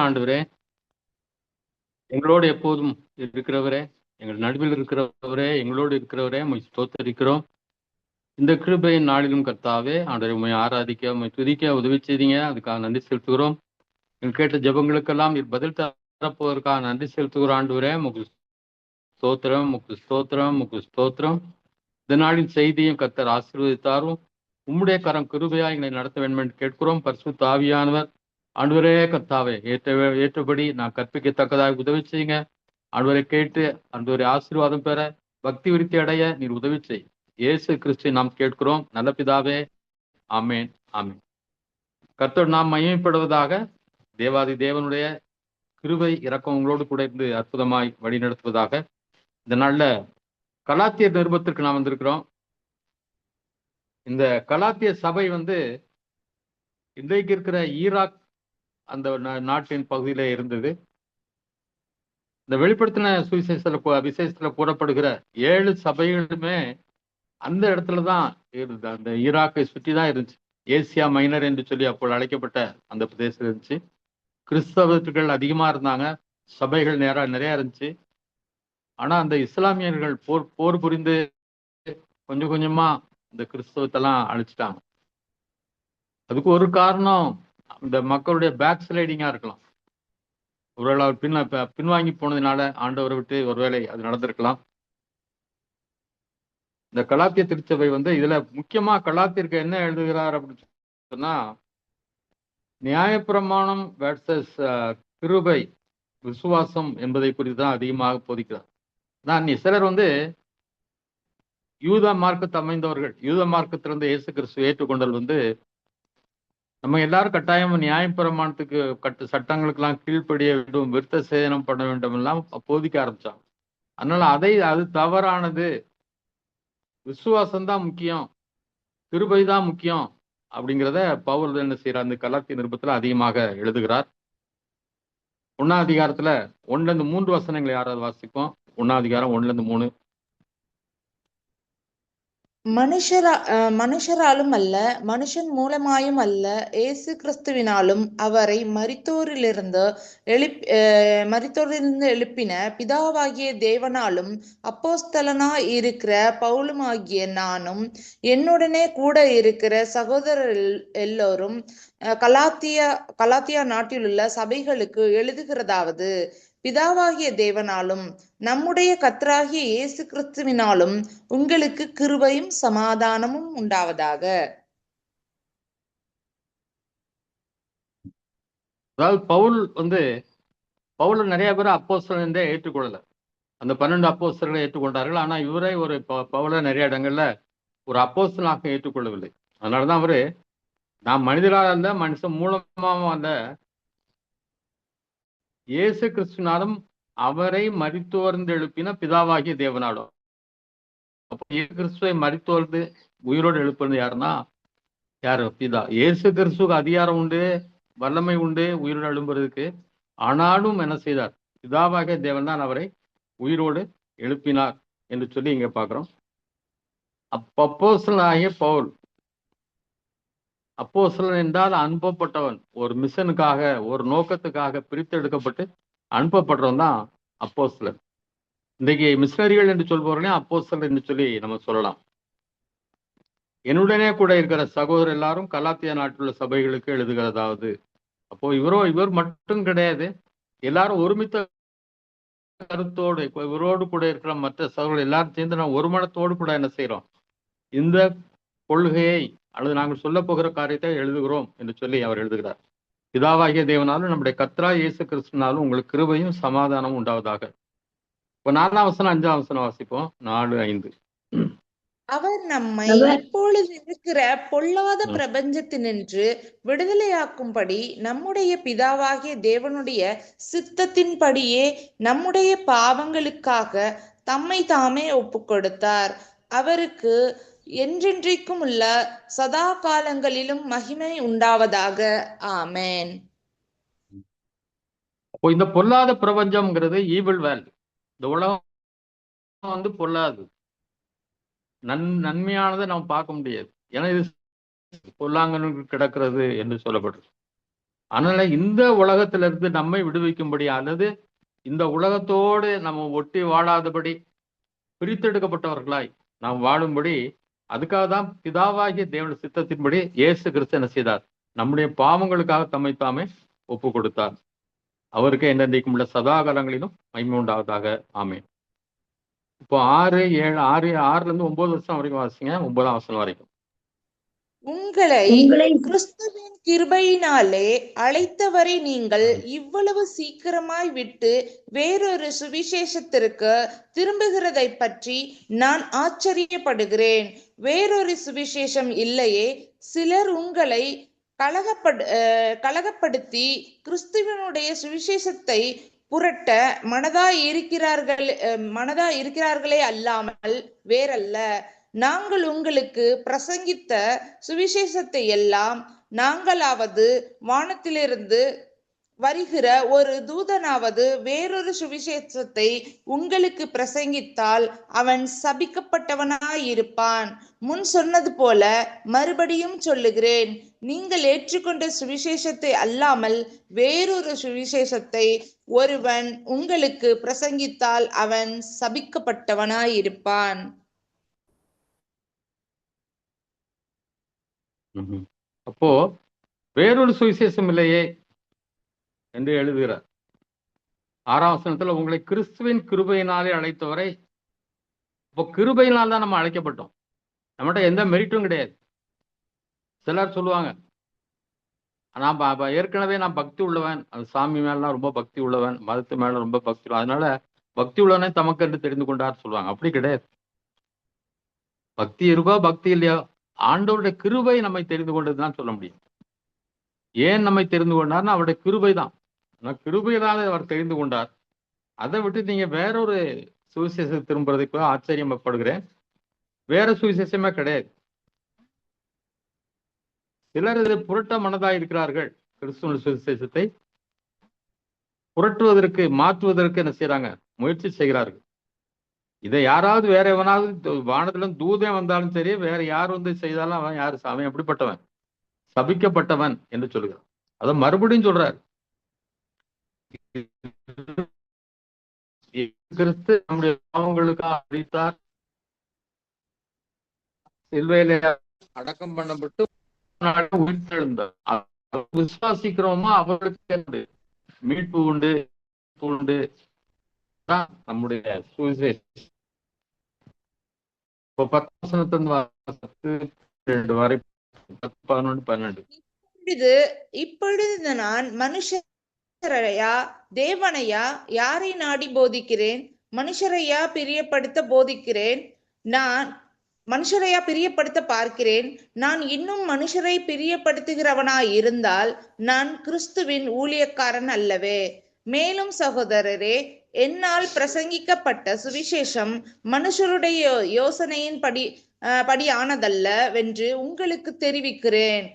ஆண்டவரே, எங்களோடு எப்போதும் இருக்கிறவரே, எங்கள் நடுவில் இருக்கிறவரே, எங்களோடு இருக்கிறவரே, உம்மை ஸ்தோத்தரிக்கிறோம். இந்த கிருபையின் நாளிலும் கர்த்தாவே, ஆண்டவரை உம்மை ஆராதிக்க, உம்மை துதிக்க உதவி செய்தீங்க. அதுக்காக நன்றி செலுத்துகிறோம். எங்கள் கேட்ட ஜெபங்களுக்கெல்லாம் நீர் பதில் தரப்போவதற்காக நன்றி செலுத்துகிறோம் ஆண்டவரே. உமக்கு ஸ்தோத்திரம், உமக்கு ஸ்தோத்திரம், உமக்கு ஸ்தோத்திரம். இந்த நாளின் செய்தியும் கர்த்தர் ஆசீர்வதித்தாரும். உம்முடைய கரம் கிருபையாய் எங்களை நடத்த வேண்டும் என்று கேட்கிறோம். பரிசுத்த ஆவியானவர் ஆண்டவரே கர்த்தாவே, ஏற்றபடி நான் கற்பிக்கத்தக்கதாக உதவி செய்யுங்க. ஆண்டவரை கேட்டு ஆண்டவரை ஆசீர்வாதம் பெற, பக்தி விருத்தி அடைய நீர் உதவி செய். இயேசு கிறிஸ்துவை நாம் கேட்கிறோம் நல்ல பிதாவே. ஆமேன், ஆமேன். கர்த்தர் நாம் மகிமைப்படுவதாக. தேவாதி தேவனுடைய கிருபை இரக்கம் உங்களோடு கூட இருந்து அற்புதமாய் வழி நடத்துவதாக. இந்த நாள்ல கலாத்திய நிருபத்திற்கு நாம் வந்திருக்கிறோம். இந்த கலாத்திய சபை இன்றைக்கு இருக்கிற ஈராக் அந்த நாட்டின் பகுதியில இருந்தது. இந்த வெளிப்படுத்தின விசேஷத்துல கூறப்படுகிற 7 சபைகளுமே அந்த இடத்துலதான் இருந்தது. அந்த ஈராக்கை சுற்றி தான் இருந்துச்சு. ஏசியா மைனர் என்று சொல்லி அப்போது அழைக்கப்பட்ட அந்த பிரதேசம் இருந்துச்சு. கிறிஸ்தவர்கள் அதிகமா இருந்தாங்க, சபைகள் நிறைய இருந்துச்சு. ஆனா அந்த இஸ்லாமியர்கள் போர் புரிந்து கொஞ்சம் கொஞ்சமா இந்த கிறிஸ்தவத்தெல்லாம் அழிச்சிட்டாங்க. அதுக்கு ஒரு காரணம் இந்த மக்களுடைய பேக் ஸ்லைடிங்கா இருக்கலாம். ஒருவேளை அவர் பின்வாங்கி போனதுனால ஆண்டவரை விட்டு ஒருவேளை அது நடந்திருக்கலாம். இந்த கலாத்திய திருச்சபை இதுல முக்கியமா கலாத்திற்கு என்ன எழுதுகிறார் அப்படின்னு சொன்னா, நியாயப்பிரமாணம் வெர்சஸ் கிருபை விசுவாசம் என்பதை குறித்து தான் அதிகமாக போதிக்கிறார். நான் சிலர் யூத மார்க்கத்தை அமைந்தவர்கள், யூத மார்க்கத்திலிருந்து இயேசு கிறிஸ்துவை ஏற்றுக்கொண்டல் நம்ம எல்லாரும் கட்டாயம் நியாயப்பிரமாணத்துக்கு சட்டங்களுக்கெல்லாம் கீழ்ப்படிய வேண்டும், விருத்த சேதனம் பண்ண வேண்டும் எல்லாம் போதிக்க ஆரம்பிச்சாங்க. அதனால அது தவறானது, விசுவாசம் தான் முக்கியம், கிருபை தான் முக்கியம் அப்படிங்கிறத பவுல் என்ன செய்யறார், அந்த கலாத்திய நிருபத்துல அதிகமாக எழுதுகிறார். 1ஆம் அதிகாரத்துல 1-3 வசனங்களை யாராவது வாசிப்போம். 1ஆம் அதிகாரம் 1-3. மனுஷராலும் அல்ல, மனுஷன் மூலமாயும் அல்ல, இயேசு கிறிஸ்துவினாலும் அவரை மரித்தோரிலிருந்து எழுப்பின பிதாவாகிய தேவனாலும் அப்போஸ்தலனாய் இருக்கிற பவுலுமாகிய நானும் என்னுடனே கூட இருக்கிற சகோதரர் எல்லோரும் கலாத்தியா நாட்டிலுள்ள சபைகளுக்கு எழுதுகிறதாவது, பிதாவாகிய தேவனாலும் நம்முடைய கர்த்தராகிய இயேசு கிறிஸ்துவினாலும் உங்களுக்கு கிருபையும் சமாதானமும் உண்டாவதாக. அதாவது பவுல் நிறைய பேர் அப்போஸ்தலன் என்றே ஏற்றுக்கொள்ளல. அந்த 12 அப்போஸ்தலர்களை ஏற்றுக்கொண்டார்கள். ஆனா இவரை பவுல நிறைய இடங்கள்ல ஒரு அப்போஸ்தலனாக ஏற்றுக்கொள்ளவில்லை. அதனாலதான் அவரு, நான் மனிதரால் அல்ல, மனுஷன் மூலமாவும் அல்ல, இயேசு கிறிஸ்துவினாலும் அவரை மரித்தோர்ந்து எழுப்பின பிதாவாகிய தேவனாலும். அப்போ இயேசு கிறிஸ்துவை மரித்தோர்ந்து உயிரோடு எழுப்புறது யாருன்னா யாரு? பிதா. இயேசு கிறிஸ்துக்கு அதிகாரம் உண்டு, வல்லமை உண்டு உயிரோடு எழும்புறதுக்கு. ஆனாலும் என்ன செய்தார்? பிதாவாகிய தேவன் தான் அவரை உயிரோடு எழுப்பினார் என்று சொல்லி இங்க பாக்குறோம். அப்போஸ்தலனாகிய பவுல், அப்போஸ்தலன் என்றால் அனுப்பப்பட்டவன், ஒரு மிஷனுக்காக, ஒரு நோக்கத்துக்காக பிரித்தெடுக்கப்பட்டு அனுப்பப்படுறவன் தான் அப்போஸ்தலன். இன்றைக்கு மிஷனரிகள் என்று சொல்பவர்களே அப்போஸ்தலர் என்று சொல்லி நம்ம சொல்லலாம். என்னுடனே கூட இருக்கிற சகோதரர் எல்லாரும் கலாத்தியா நாட்டுள்ள சபைகளுக்கு எழுதுகிறதாவது. அப்போ இவர் மட்டும் கிடையாது, எல்லாரும் ஒருமித்த கருத்தோடு, இவரோடு கூட இருக்கிற மற்ற சகோதரர்கள் எல்லாரும் சேர்ந்து நான் ஒரு மனத்தோடு கூட என்ன செய்யறோம், இந்த கொள்கையை அல்லது நாங்கள் சொல்ல போகிற காரியத்தை எழுதுகிறோம் என்று சொல்லி அவர் எழுதுகிறார். பிதாவாகிய தேவனாலும் நம்முடைய கர்த்தராகிய இயேசு கிறிஸ்துவினாலும் உங்களுக்கு கிருபையும் சமாதானமும் உண்டாவதாக. இப்போ 4ஆம் வசனம் 5ஆம் வசனம் வாசிப்போம். 4-5. அவர் நம்மை இப்பொழுது இருக்கிற பொல்லாத பிரபஞ்சத்தினின்று விடுதலையாக்கும்படி நம்முடைய பிதாவாகிய தேவனுடைய சித்தத்தின்படியே நம்முடைய பாவங்களுக்காக தம்மை தாமே ஒப்பு கொடுத்தார். அவருக்கு என்றென்றைக்கும் உள்ள சதா காலங்களிலும் மகிமை உண்டாவதாக. ஆமேன். அப்போ இந்த பொல்லாத பிரபஞ்சம்ங்கிறது ஈவில் வேர்ல்ட். இந்த உலகம் பொல்லாது, நன்மையானதை நம்ம பார்க்க முடியாது. ஏன்னா இது பொல்லாங்கனுக்கு கிடக்கிறது என்று சொல்லப்படுது. அதனால இந்த உலகத்திலிருந்து நம்மை விடுவிக்கும்படி, அல்லது இந்த உலகத்தோடு நம்ம ஒட்டி வாழாதபடி பிரித்தெடுக்கப்பட்டவர்களாய் நாம் வாழும்படி, அதுக்காக தான் பிதாவாகிய தேவனுடைய சித்தத்தின்படி இயேசு கிறிஸ்து என்ன செய்தார்? நம்முடைய பாவங்களுக்காக தம்மை தாமே ஒப்பு கொடுத்தார். அவருக்கு என்னென்றைக்கும் உள்ள சதாகாலங்களிலும் மகிமை உண்டாவதாக. ஆமென். இப்போ 6:7 இருந்து 9 வருஷம் வரைக்கும் வாசிங்க. 9ஆம் வசனம் வரைக்கும். உங்களை கிறிஸ்துவின் கிருபையினாலே அழைத்தவரை நீங்கள் இவ்வளவு சீக்கிரமாய் விட்டு வேறொரு சுவிசேஷத்திற்கு திரும்புகிறதை பற்றி நான் ஆச்சரியப்படுகிறேன். வேறொரு சுவிசேஷம் இல்லையே? சிலர் உங்களை கலகப்படுத்தி கிறிஸ்துவனுடைய சுவிசேஷத்தை புரட்ட மனதாய் இருக்கிறார்களே அல்லாமல் வேறல்ல. நாங்கள் உங்களுக்கு பிரசங்கித்த சுவிசேஷத்தை எல்லாம் நாங்களாவது வானத்திலிருந்து வருகிற ஒரு தூதனாவது வேறொரு சுவிசேஷத்தை உங்களுக்கு பிரசங்கித்தால் அவன் சபிக்கப்பட்டவனாயிருப்பான். முன் சொன்னது போல மறுபடியும் சொல்லுகிறேன், நீங்கள் ஏற்றுக்கொண்ட சுவிசேஷத்தை அல்லாமல் வேறொரு சுவிசேஷத்தை ஒருவன் உங்களுக்கு பிரசங்கித்தால் அவன் சபிக்கப்பட்டவனாயிருப்பான். அப்போ வேறொரு சுவிசேஷம் இல்லையே என்று எழுதுகிறார். 6ஆம் வசனத்துல உங்களை கிறிஸ்துவின் கிருபையினாலே அழைத்தவரை. இப்போ கிருபையினால் தான் நம்ம அழைக்கப்பட்டோம். நம்மகிட்ட எந்த மெரிட்டும் கிடையாது. சிலர் சொல்லுவாங்க, நான் ஏற்கனவே நான் பக்தி உள்ளவன், அது சாமி மேலாம் ரொம்ப பக்தி உள்ளவன், மதத்து மேல ரொம்ப பக்தி உள்ளவன், அதனால பக்தி உள்ளவனே தமக்கு என்று தெரிந்து கொண்டார் சொல்லுவாங்க. அப்படி கிடையாது. பக்தி இருக்கோ பக்தி இல்லையோ, ஆண்டவருடைய கிருபை நம்மை தெரிந்து கொண்டதுதான் சொல்ல முடியும். ஏன் நம்மை தெரிந்து கொண்டார்னா அவருடைய கிருபை தான். கிருபையினால அவர் தெரிந்து கொண்டார். அதை விட்டு நீங்க வேறொரு சுவிசேஷம் திரும்புறதுக்கு ஆச்சரியப்படுகிறேன். வேற சுவிசேஷமே கிடையாது. சிலர் இதை புரட்ட மனதாக இருக்கிறார்கள். கிறிஸ்துவ சுவிசேஷத்தை புரட்டுவதற்கு மாற்றுவதற்கு என்ன செய்யறாங்க? முயற்சி செய்கிறார்கள். இதை யாராவது வேற எவனாவது வானத்துல தூதன் வந்தாலும் சரி, வேற யார் வந்து செய்தாலும் அவன் யாரு? அவன் எப்படிப்பட்டவன்? சபிக்கப்பட்டவன் என்று சொல்லுகிறார். அதை மறுபடியும் சொல்றார். கிறிஸ்து நம்முடைய பாவங்களுக்காக அடித்தார், சிலுவையில அடக்கம் பண்ணப்பட்டு உயிர்த்தெழுந்தார். விசுவாசிக்கிறோமா அவர்களுக்கு மீட்பு உண்டு உண்டு. நம்முடைய சுவிசேஷம். இப்போ 10 வரை 11, 12. இப்பொழுது நான் மனுஷரையா தேவனையா யாரை நாடி போதிக்கிறேன்? மனுஷரையா பிரியப்படுத்த போதிக்கிறேன். நான் மனுஷரையா பிரியப்படுத்த பார்க்கிறேன். நான் இன்னும் மனுஷரை பிரியப்படுத்துகிறவனாய் இருந்தால் நான் கிறிஸ்துவின் ஊழியக்காரன் அல்லவே. மேலும் சகோதரரே, என்னால் பிரசங்கிக்கப்பட்ட சுவிசேஷம் மனுஷருடைய யோசனையின் படியானதல்ல வென்று உங்களுக்கு தெரிவிக்கிறேன்.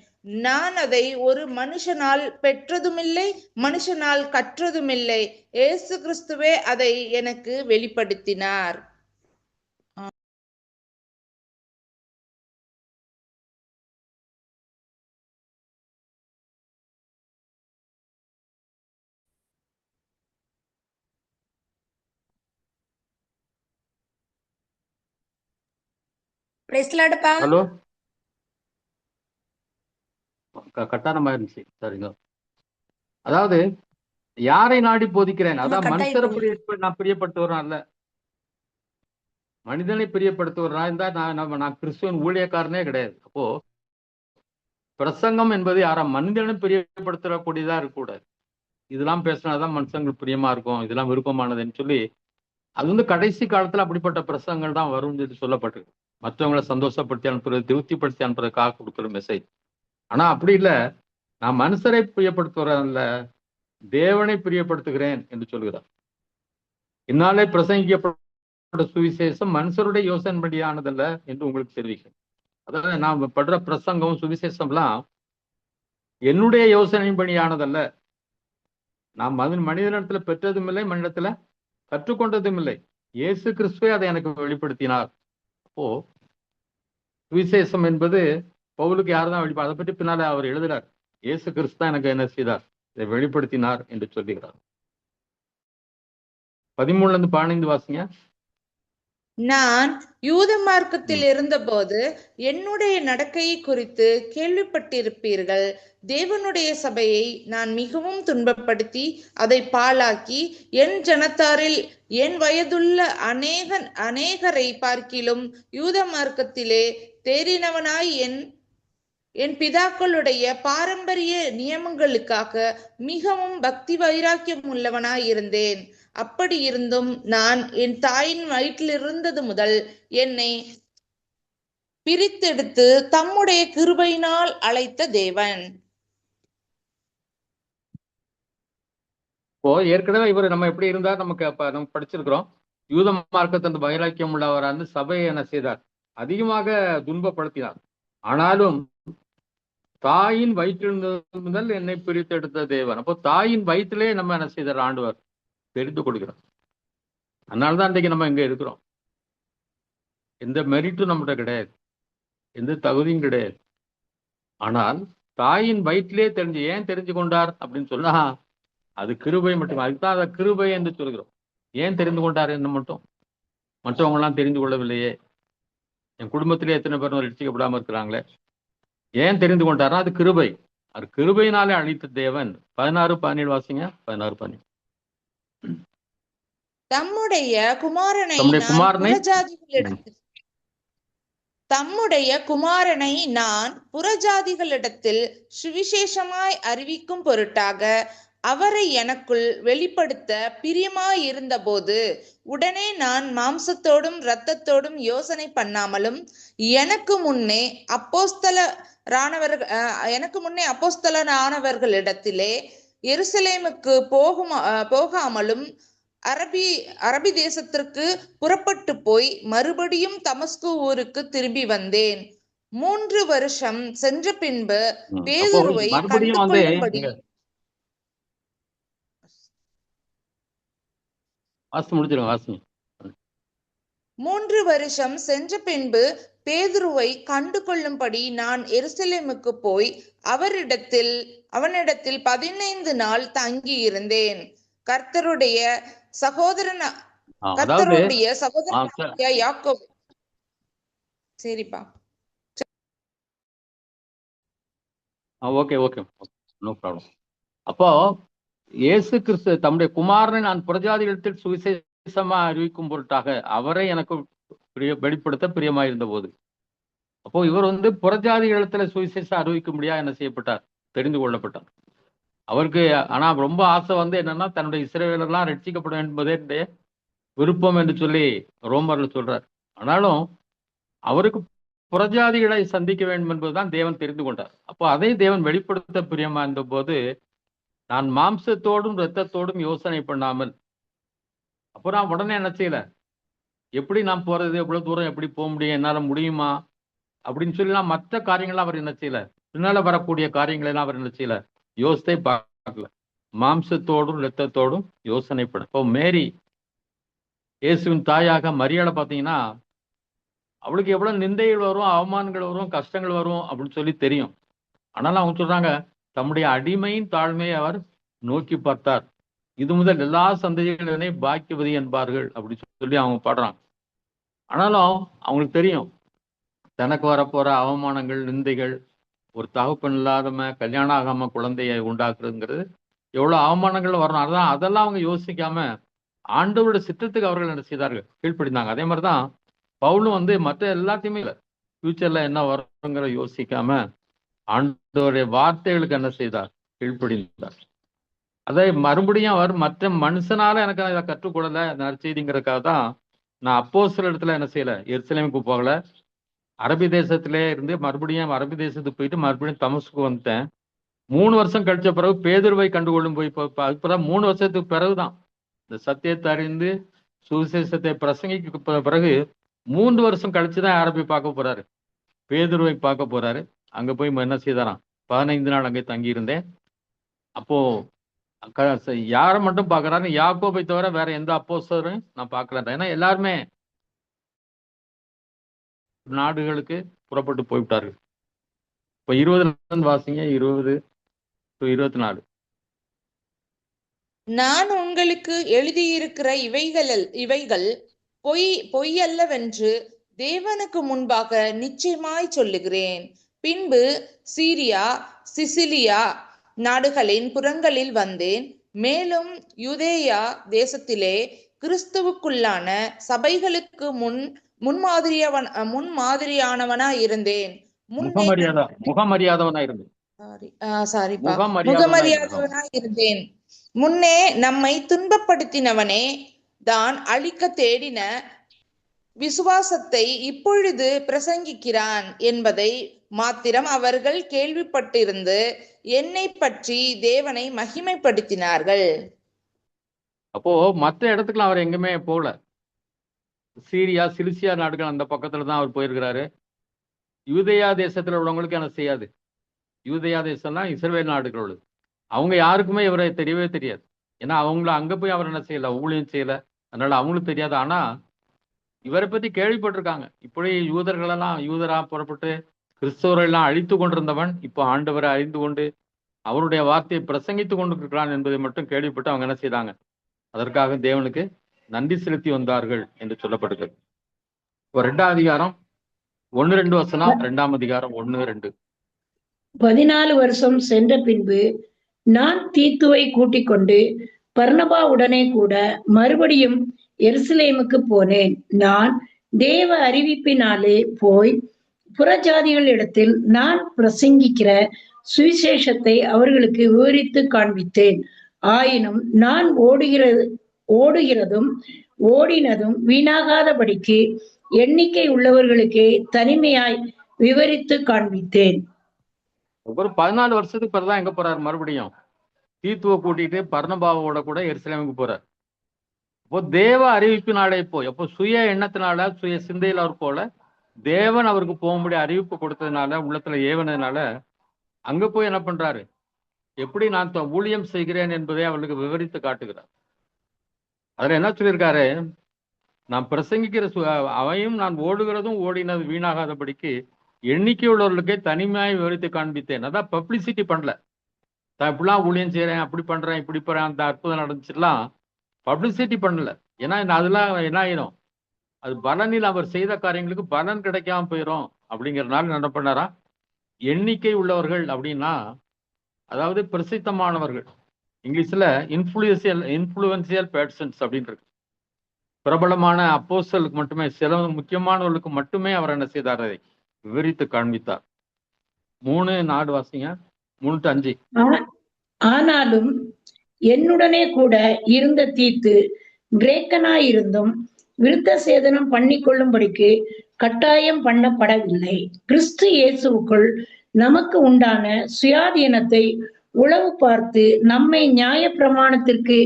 நான் அதை ஒரு மனுஷனால் பெற்றதுமில்லை, மனுஷனால் கற்றதுமில்லை. இயேசு கிறிஸ்துவே அதை எனக்கு வெளிப்படுத்தினார். ஹலோ, கட்டானமா இருந்துச்சு. சரிங்க. அதாவது யாரை நாடி போதிக்கிறேன்? அதான் மனுஷரை நான் பிரியப்படுத்துவறேன் அல்ல, மனிதனை பிரியப்படுத்துவறா இருந்தா நான் கிறிஸ்துவன் ஊழியக்காரனே கிடையாது. அப்போ பிரசங்கம் என்பது யாரா மனிதனை பிரியப்படுத்தக்கூடியதா இருக்கக்கூடாது. இதெல்லாம் பேசினாதான் மனுஷங்களுக்கு பிரியமா இருக்கும், இதெல்லாம் விருப்பமானதுன்னு சொல்லி அது வந்து கடைசி காலத்துல அப்படிப்பட்ட பிரசங்கங்கள் தான் வரும்னு சொல்லி சொல்லப்பட்டிருக்கு. மற்றவங்களை சந்தோஷப்படுத்தி அனுப்புறது, திருப்திப்படுத்தி அனுப்புறதுக்காக கொடுக்குற மெசேஜ். ஆனா அப்படி இல்லை. நான் மனுஷரை பிரியப்படுத்துவதில்ல, தேவனை பிரியப்படுத்துகிறேன் என்று சொல்கிறார். இந்நாளே பிரசங்கிக்கப்பட்ட சுவிசேஷம் மனுஷருடைய யோசனைப்படியானதல்ல என்று உங்களுக்கு தெரிவிக்கிறேன். அதாவது நான் படுற பிரசங்கம் சுவிசேஷம்லாம் என்னுடைய யோசனைப்படியானதல்ல. நான் மனிதனிடத்துல பெற்றதும் இல்லை, மனிதத்துல கற்றுக்கொண்டதும் இல்லை. இயேசு கிறிஸ்துவே அதை எனக்கு வெளிப்படுத்தினார். அப்போ சுவிசேஷம் என்பது பவுலுக்கு யார் தான் வெளிப்பாடு? அதை பற்றி பின்னால அவர் எழுதுறார். இயேசு கிறிஸ்து தான் எனக்கு என்ன செய்தார், இதை வெளிப்படுத்தினார் என்று சொல்லுகிறார். 13-15 வாசிங்க. நான் யூத மார்க்கத்தில் இருந்தபோது என்னுடைய நடக்கையை குறித்து கேள்விப்பட்டிருப்பீர்கள். தேவனுடைய சபையை நான் மிகவும் துன்பப்படுத்தி அதை பாழாக்கி என் ஜனத்தாரில் என் வயதுள்ள அநேகரை பார்க்கிலும் யூத மார்க்கத்திலே தேறினவனாய் என் பிதாக்களுடைய பாரம்பரிய நியமங்களுக்காக மிகவும் பக்தி வைராக்கியம் உள்ளவனாய் இருந்தேன். அப்படி இருந்தும் நான் என் தாயின் வயிற்றிலிருந்தது முதல் என்னை பிரித்தெடுத்து தம்முடைய கிருபையினால் அழைத்த தேவன். இப்போ ஏற்கனவே இவர் நம்ம எப்படி இருந்தார் நமக்கு நம்ம படிச்சிருக்கிறோம். யூத மார்க்கத்தின் வைராக்கியம் உள்ளவரான்னு சபையை என்ன செய்தார், அதிகமாக துன்பப்படுத்தினார். ஆனாலும் தாயின் வயிற்றிலிருந்தது முதல் என்னை பிரித்தெடுத்த தேவன். அப்போ தாயின் வயிற்றிலே நம்ம என்ன செய்தார், ஆண்டவர் தெரிந்து கொடுக்கிறோம். அதனால்தான் இன்றைக்கு நம்ம இங்க இருக்கிறோம். எந்த மெரிட்டும் நம்மகிட்ட கிடையாது, எந்த தகுதியும் கிடையாது. ஆனால் தாயின் வயிற்றிலே ஏன் தெரிஞ்சு கொண்டார் அப்படின்னு சொன்னா அது கிருபை மட்டும். அதுதான் அதை கிருபை என்று சொல்கிறோம். ஏன் தெரிந்து கொண்டார் என்ன மட்டும், மற்றவங்க எல்லாம் தெரிந்து கொள்ளவில்லையே, என் குடும்பத்திலே எத்தனை பேரும் ரட்சிக்கப்படாம இருக்கிறாங்களே, ஏன் தெரிந்து கொண்டாரா? அது கிருபை. அது கிருபையினாலே அழித்த தேவன். 16-17 வாசிங்க. 16-17. தம்முடைய குமாரனை நான் புறஜாதிகளிடத்தில் சுவிசேஷமாய் அறிவிக்கும் பொருட்டாக அவரை எனக்குள் வெளிப்படுத்த பிரியமாயிருந்த போது உடனே நான் மாம்சத்தோடும் இரத்தத்தோடும் யோசனை பண்ணாமலும் எனக்கு முன்னே அப்போஸ்தலரானவர்களிடத்திலே எருசலேமுக்கு போகாமலும் அரபி தேசத்திற்கு புறப்பட்டு போய் மறுபடியும் தமஸ்கு ஊருக்கு திரும்பி வந்தேன். 3 வருஷம் சென்ற பின்பு பேதுருவை கண்டுகொள்ளும்படி 3 வருஷம் சென்ற பின்பு பேதுருவை கண்டு கொள்ளும்படி நான் எருசலேமுக்கு போய் அவனிடத்தில் 15 நாள் தங்கி இருந்தேன். கர்த்தருடைய சகோதரன் யாக்கோபு. சரிப்பா, ஓகே நோ ப்ராப்ளம். அப்போ இயேசு கிறிஸ்து தம்முடைய குமாரனை நான் புறஜாதிகளிடத்தில் சுவிசேஷமா அறிவிக்கும் பொருட்டாக அவரை எனக்கு வெளிப்படுத்த பிரியமாயிருந்த போது, அப்போ இவர் புறஜாதிகளிடத்துல சுவிசேஷம் அறிவிக்க முடியாது என்ன செய்யப்பட்டார், தெரிந்து கொள்ளப்பட்டார். அவருக்கு ஆனா ரொம்ப ஆசை என்னன்னா தன்னுடைய இஸ்ரவேலர்லாம் ரட்சிக்கப்படும் என்பதே விருப்பம் என்று சொல்லி ரோமர்ல சொல்றார். ஆனாலும் அவருக்கு புறஜாதிகளை சந்திக்க வேண்டும் என்பதுதான் தேவன் தெரிந்து கொண்டார். அப்போ அதை தேவன் வெளிப்படுத்த பிரியமா இருந்த போது நான் மாம்சத்தோடும் இரத்தத்தோடும் யோசனை பண்ணாமல், அப்போ நான் உடனே என்ன செய்யல, எப்படி நான் போறது, எவ்வளவு தூரம் எப்படி போக முடியும், என்னால முடியுமா அப்படின்னு சொல்லி நான் மற்ற காரியங்கள்லாம் அவர் என்ன செய்யல, பின்னால வரக்கூடிய காரியங்கள் எல்லாம் அவர் என்ன செய்யல, யோசனை பார்க்கல. மாம்சத்தோடும் இரத்தத்தோடும் யோசனை பண்ண. இப்போ மேரி இயேசுவின் தாயாக மரியாதை பார்த்தீங்கன்னா அவளுக்கு எவ்வளவு நிந்தைகள் வரும், அவமானங்கள் வரும், கஷ்டங்கள் வரும் அப்படின்னு சொல்லி தெரியும். ஆனாலும் அவங்க சொல்றாங்க தம்முடைய அடிமையின் தாழ்மையை அவர் நோக்கி பார்த்தார். இது முதல் எல்லா சந்ததிகளே பாக்கியவதி என்பார்கள் அப்படி சொல்லி அவங்க பாடுறாங்க. ஆனாலும் அவங்களுக்கு தெரியும் தனக்கு வரப்போற அவமானங்கள், நிந்தைகள், ஒரு தகப்பன் இல்லாதம கல்யாணம் ஆகாம குழந்தைய உண்டாக்குறதுங்கிறது எவ்வளவு அவமானங்கள் வரணும். அதெல்லாம் அவங்க யோசிக்காம ஆண்டவருடைய சித்தத்துக்கு அவர்கள் என்ன செய்தார்கள், கீழ்ப்படிந்தாங்க. அதே மாதிரிதான் பவுலும் மற்ற எல்லாத்தையுமே ஃபியூச்சர்ல என்ன வருங்கிற யோசிக்காம ஆண்டவருடைய வார்த்தைகளுக்கு என்ன செய்தார், கீழ்ப்படிந்தார். அதை மறுபடியும் அவர் மற்ற மனுஷனால எனக்கு இதை கற்றுக்கொள்ளல நற்செய்திங்கிறதுக்காக தான் நான் அப்போஸ்தலர் இடத்துல என்ன செய்யல, எருசலேமுக்கு போகல, அரபி தேசத்திலே இருந்து மறுபடியும் அரபி தேசத்துக்கு போயிட்டு மறுபடியும் தமஸ்கு வந்துட்டேன். 3 வருஷம் கழிச்ச பிறகு பேதுருவை கண்டுகொள்ளும் போய் அதுக்கப்புறம் 3 வருஷத்துக்கு பிறகுதான் இந்த சத்தியத்தை அறிந்து சுவிசேஷத்தை பிரசங்கிக்க பிறகு 3 வருஷம் கழிச்சுதான் அரபி பார்க்க போறாரு, பேதுருவை பார்க்க போறாரு. அங்க போய் என்ன செய்தாராம், 15 நாள் அங்கே தங்கி இருந்தேன். அப்போ யாரை மட்டும் பாக்குறாரு, யாக்கோபை தவிர வேற எந்த அப்போஸ்தலரையும் நான் பார்க்கல. ஏன்னா எல்லாருமே நாடுகளுக்கு புறப்பட்டு போய்விட்டார்கள். இப்ப 20 வாசிங்க. 20 24. நான் உங்களுக்கு எழுதியிருக்கிற இவைகள் பொய்யல்லவென்று தேவனுக்கு முன்பாக நிச்சயமாய் சொல்லுகிறேன். பின்பு சீரியா, சிசிலியா நாடுகளின் புறங்களில் வந்தேன். மேலும் யூதேயா தேசத்திலே கிறிஸ்துவுக்குள்ளான சபைகளுக்கு முன்மாதிரியானவனா இருந்தேன். முகமரியாதவனா இருந்தேன். முகமரியாதவனா இருந்தேன். முன்னே நம்மை துன்பப்படுத்தினவனே தான் அழிக்க தேடின விசுவாசத்தை இப்பொழுது பிரசங்கிக்கிறான் என்பதை மாத்திரம் அவர்கள் கேள்விப்பட்டிருந்து என்னை பற்றி தேவனை மகிமைப்படுத்தினார்கள். அப்போ மற்ற இடத்துக்குலாம் அவர் எங்குமே போகல. சீரியா, சிலிசியா நாடுகள் அந்த பக்கத்துல தான் அவர் போயிருக்கிறாரு. யூதேயா தேசத்துல உள்ளவங்களுக்கு என்ன செய்யாது. யூதேயா தேசம்னா இஸ்ரவேல் நாடுகளோடு அவங்க யாருக்குமே இவரை தெரியவே தெரியாது. ஏன்னா அவங்கள அங்க போய் அவர் என்ன செய்யல, ஊழியம் செய்யல, அதனால அவங்களுக்கு தெரியாது. ஆனா இவரை பத்தி கேள்விப்பட்டிருக்காங்க. இப்படி யூதரா புறப்பட்டு கிறிஸ்தவரெல்லாம் அழித்து கொண்டிருந்தவன் இப்போ ஆண்டவரை அறிந்து கொண்டு அவருடைய வார்த்தையை பிரசங்கித்து கொண்டிருக்கிறான் என்பதை மட்டும் கேள்விப்பட்டு அவங்க என்ன செய்தாங்க, அதற்காக தேவனுக்கு நன்றி செலுத்தி வந்தார்கள் என்று சொல்லப்படுகிறது. இப்போ 2ஆம் அதிகாரம் 1-2 வசனம், 2ஆம் அதிகாரம் 1-2. 14 வருஷம் சென்ற பின்பு நான் தீத்துவை கூட்டிக் கொண்டு பர்னபாவுடனே கூட மறுபடியும் எருசலேமுக்கு போனேன். நான் தேவ அறிவிப்பினாலே போய் புறஜாதிகளிடத்தில் நான் பிரசங்கிக்கிற சுவிசேஷத்தை அவர்களுக்கு விவரித்து காண்பித்தேன். ஆயினும் நான் ஓடுகிறதும் ஓடினதும் வீணாகாதபடிக்கு எண்ணிக்கை உள்ளவர்களுக்கே தனிமையாய் விவரித்து காண்பித்தேன். ஒரு 14 வருஷத்துக்கு பிறகுதான் எங்க போறாரு, மறுபடியும் தீத்துவை கூட்டிட்டு பர்னபாவோட கூட எருசலேமுக்கு போறார். இப்போ தேவ அறிவிப்பினாலே எப்போ சுய எண்ணத்தினால சுய சிந்தையில் அவர் போல தேவன் அவருக்கு போகும்படி அறிவிப்பு கொடுத்ததுனால உள்ளத்துல ஏவனதுனால அங்க போய் என்ன பண்றாரு, எப்படி நான் ஊழியம் செய்கிறேன் என்பதை அவர்களுக்கு விவரித்து காட்டுகிறார். அதுல என்ன சொல்லியிருக்காரு, நான் பிரசங்கிக்கிற அவையும் நான் ஓடுகிறதும் ஓடினது வீணாகாதபடிக்கு எண்ணிக்கை உள்ளவர்களுக்கே தனிமையாய் விவரித்து காண்பித்தேன். அதான் பப்ளிசிட்டி பண்ணல, நான் இப்படிலாம் ஊழியம் செய்யறேன், அப்படி பண்றேன், இப்படி போறேன், அந்த அற்புதம் நடந்துச்சுலாம் பப்ளிசிட்டி பண்ணல. ஏன்னா அதெல்லாம் என்ன ஆயிரும், அது பலனில் அவர் செய்த காரியங்களுக்கு பலன் கிடைக்காம போயிடும். அப்படிங்கிறதுனால என்ன பண்ணாரா, எண்ணிக்கை உள்ளவர்கள் அப்படின்னா அதாவது பிரசித்தமானவர்கள், இங்கிலீஷ்ல இன்ஃபுளுன்சியல் பர்சன்ஸ் அப்படின்னு இருக்கு. பிரபலமான அப்போஸ்தலருக்கு மட்டுமே, சில முக்கியமானவர்களுக்கு மட்டுமே அவர் என்ன செய்தார், அதை விவரித்து காண்பித்தார். 3:4 வாசிங்க, 3-5. ஆனாலும் என்னுடனே கூட இருந்த தீத்து கிரேக்கனாயிருந்தும் விருத்த சேதனம் பண்ணிக்கொள்ளும்படிக்கு கட்டாயம் பண்ணப்படவில்லை. கிறிஸ்து இயேசுவுக்குள் நமக்கு உண்டான சுயாதீனத்தை உளவு பார்த்து நம்மை நியாய பிரமாணத்திற்கு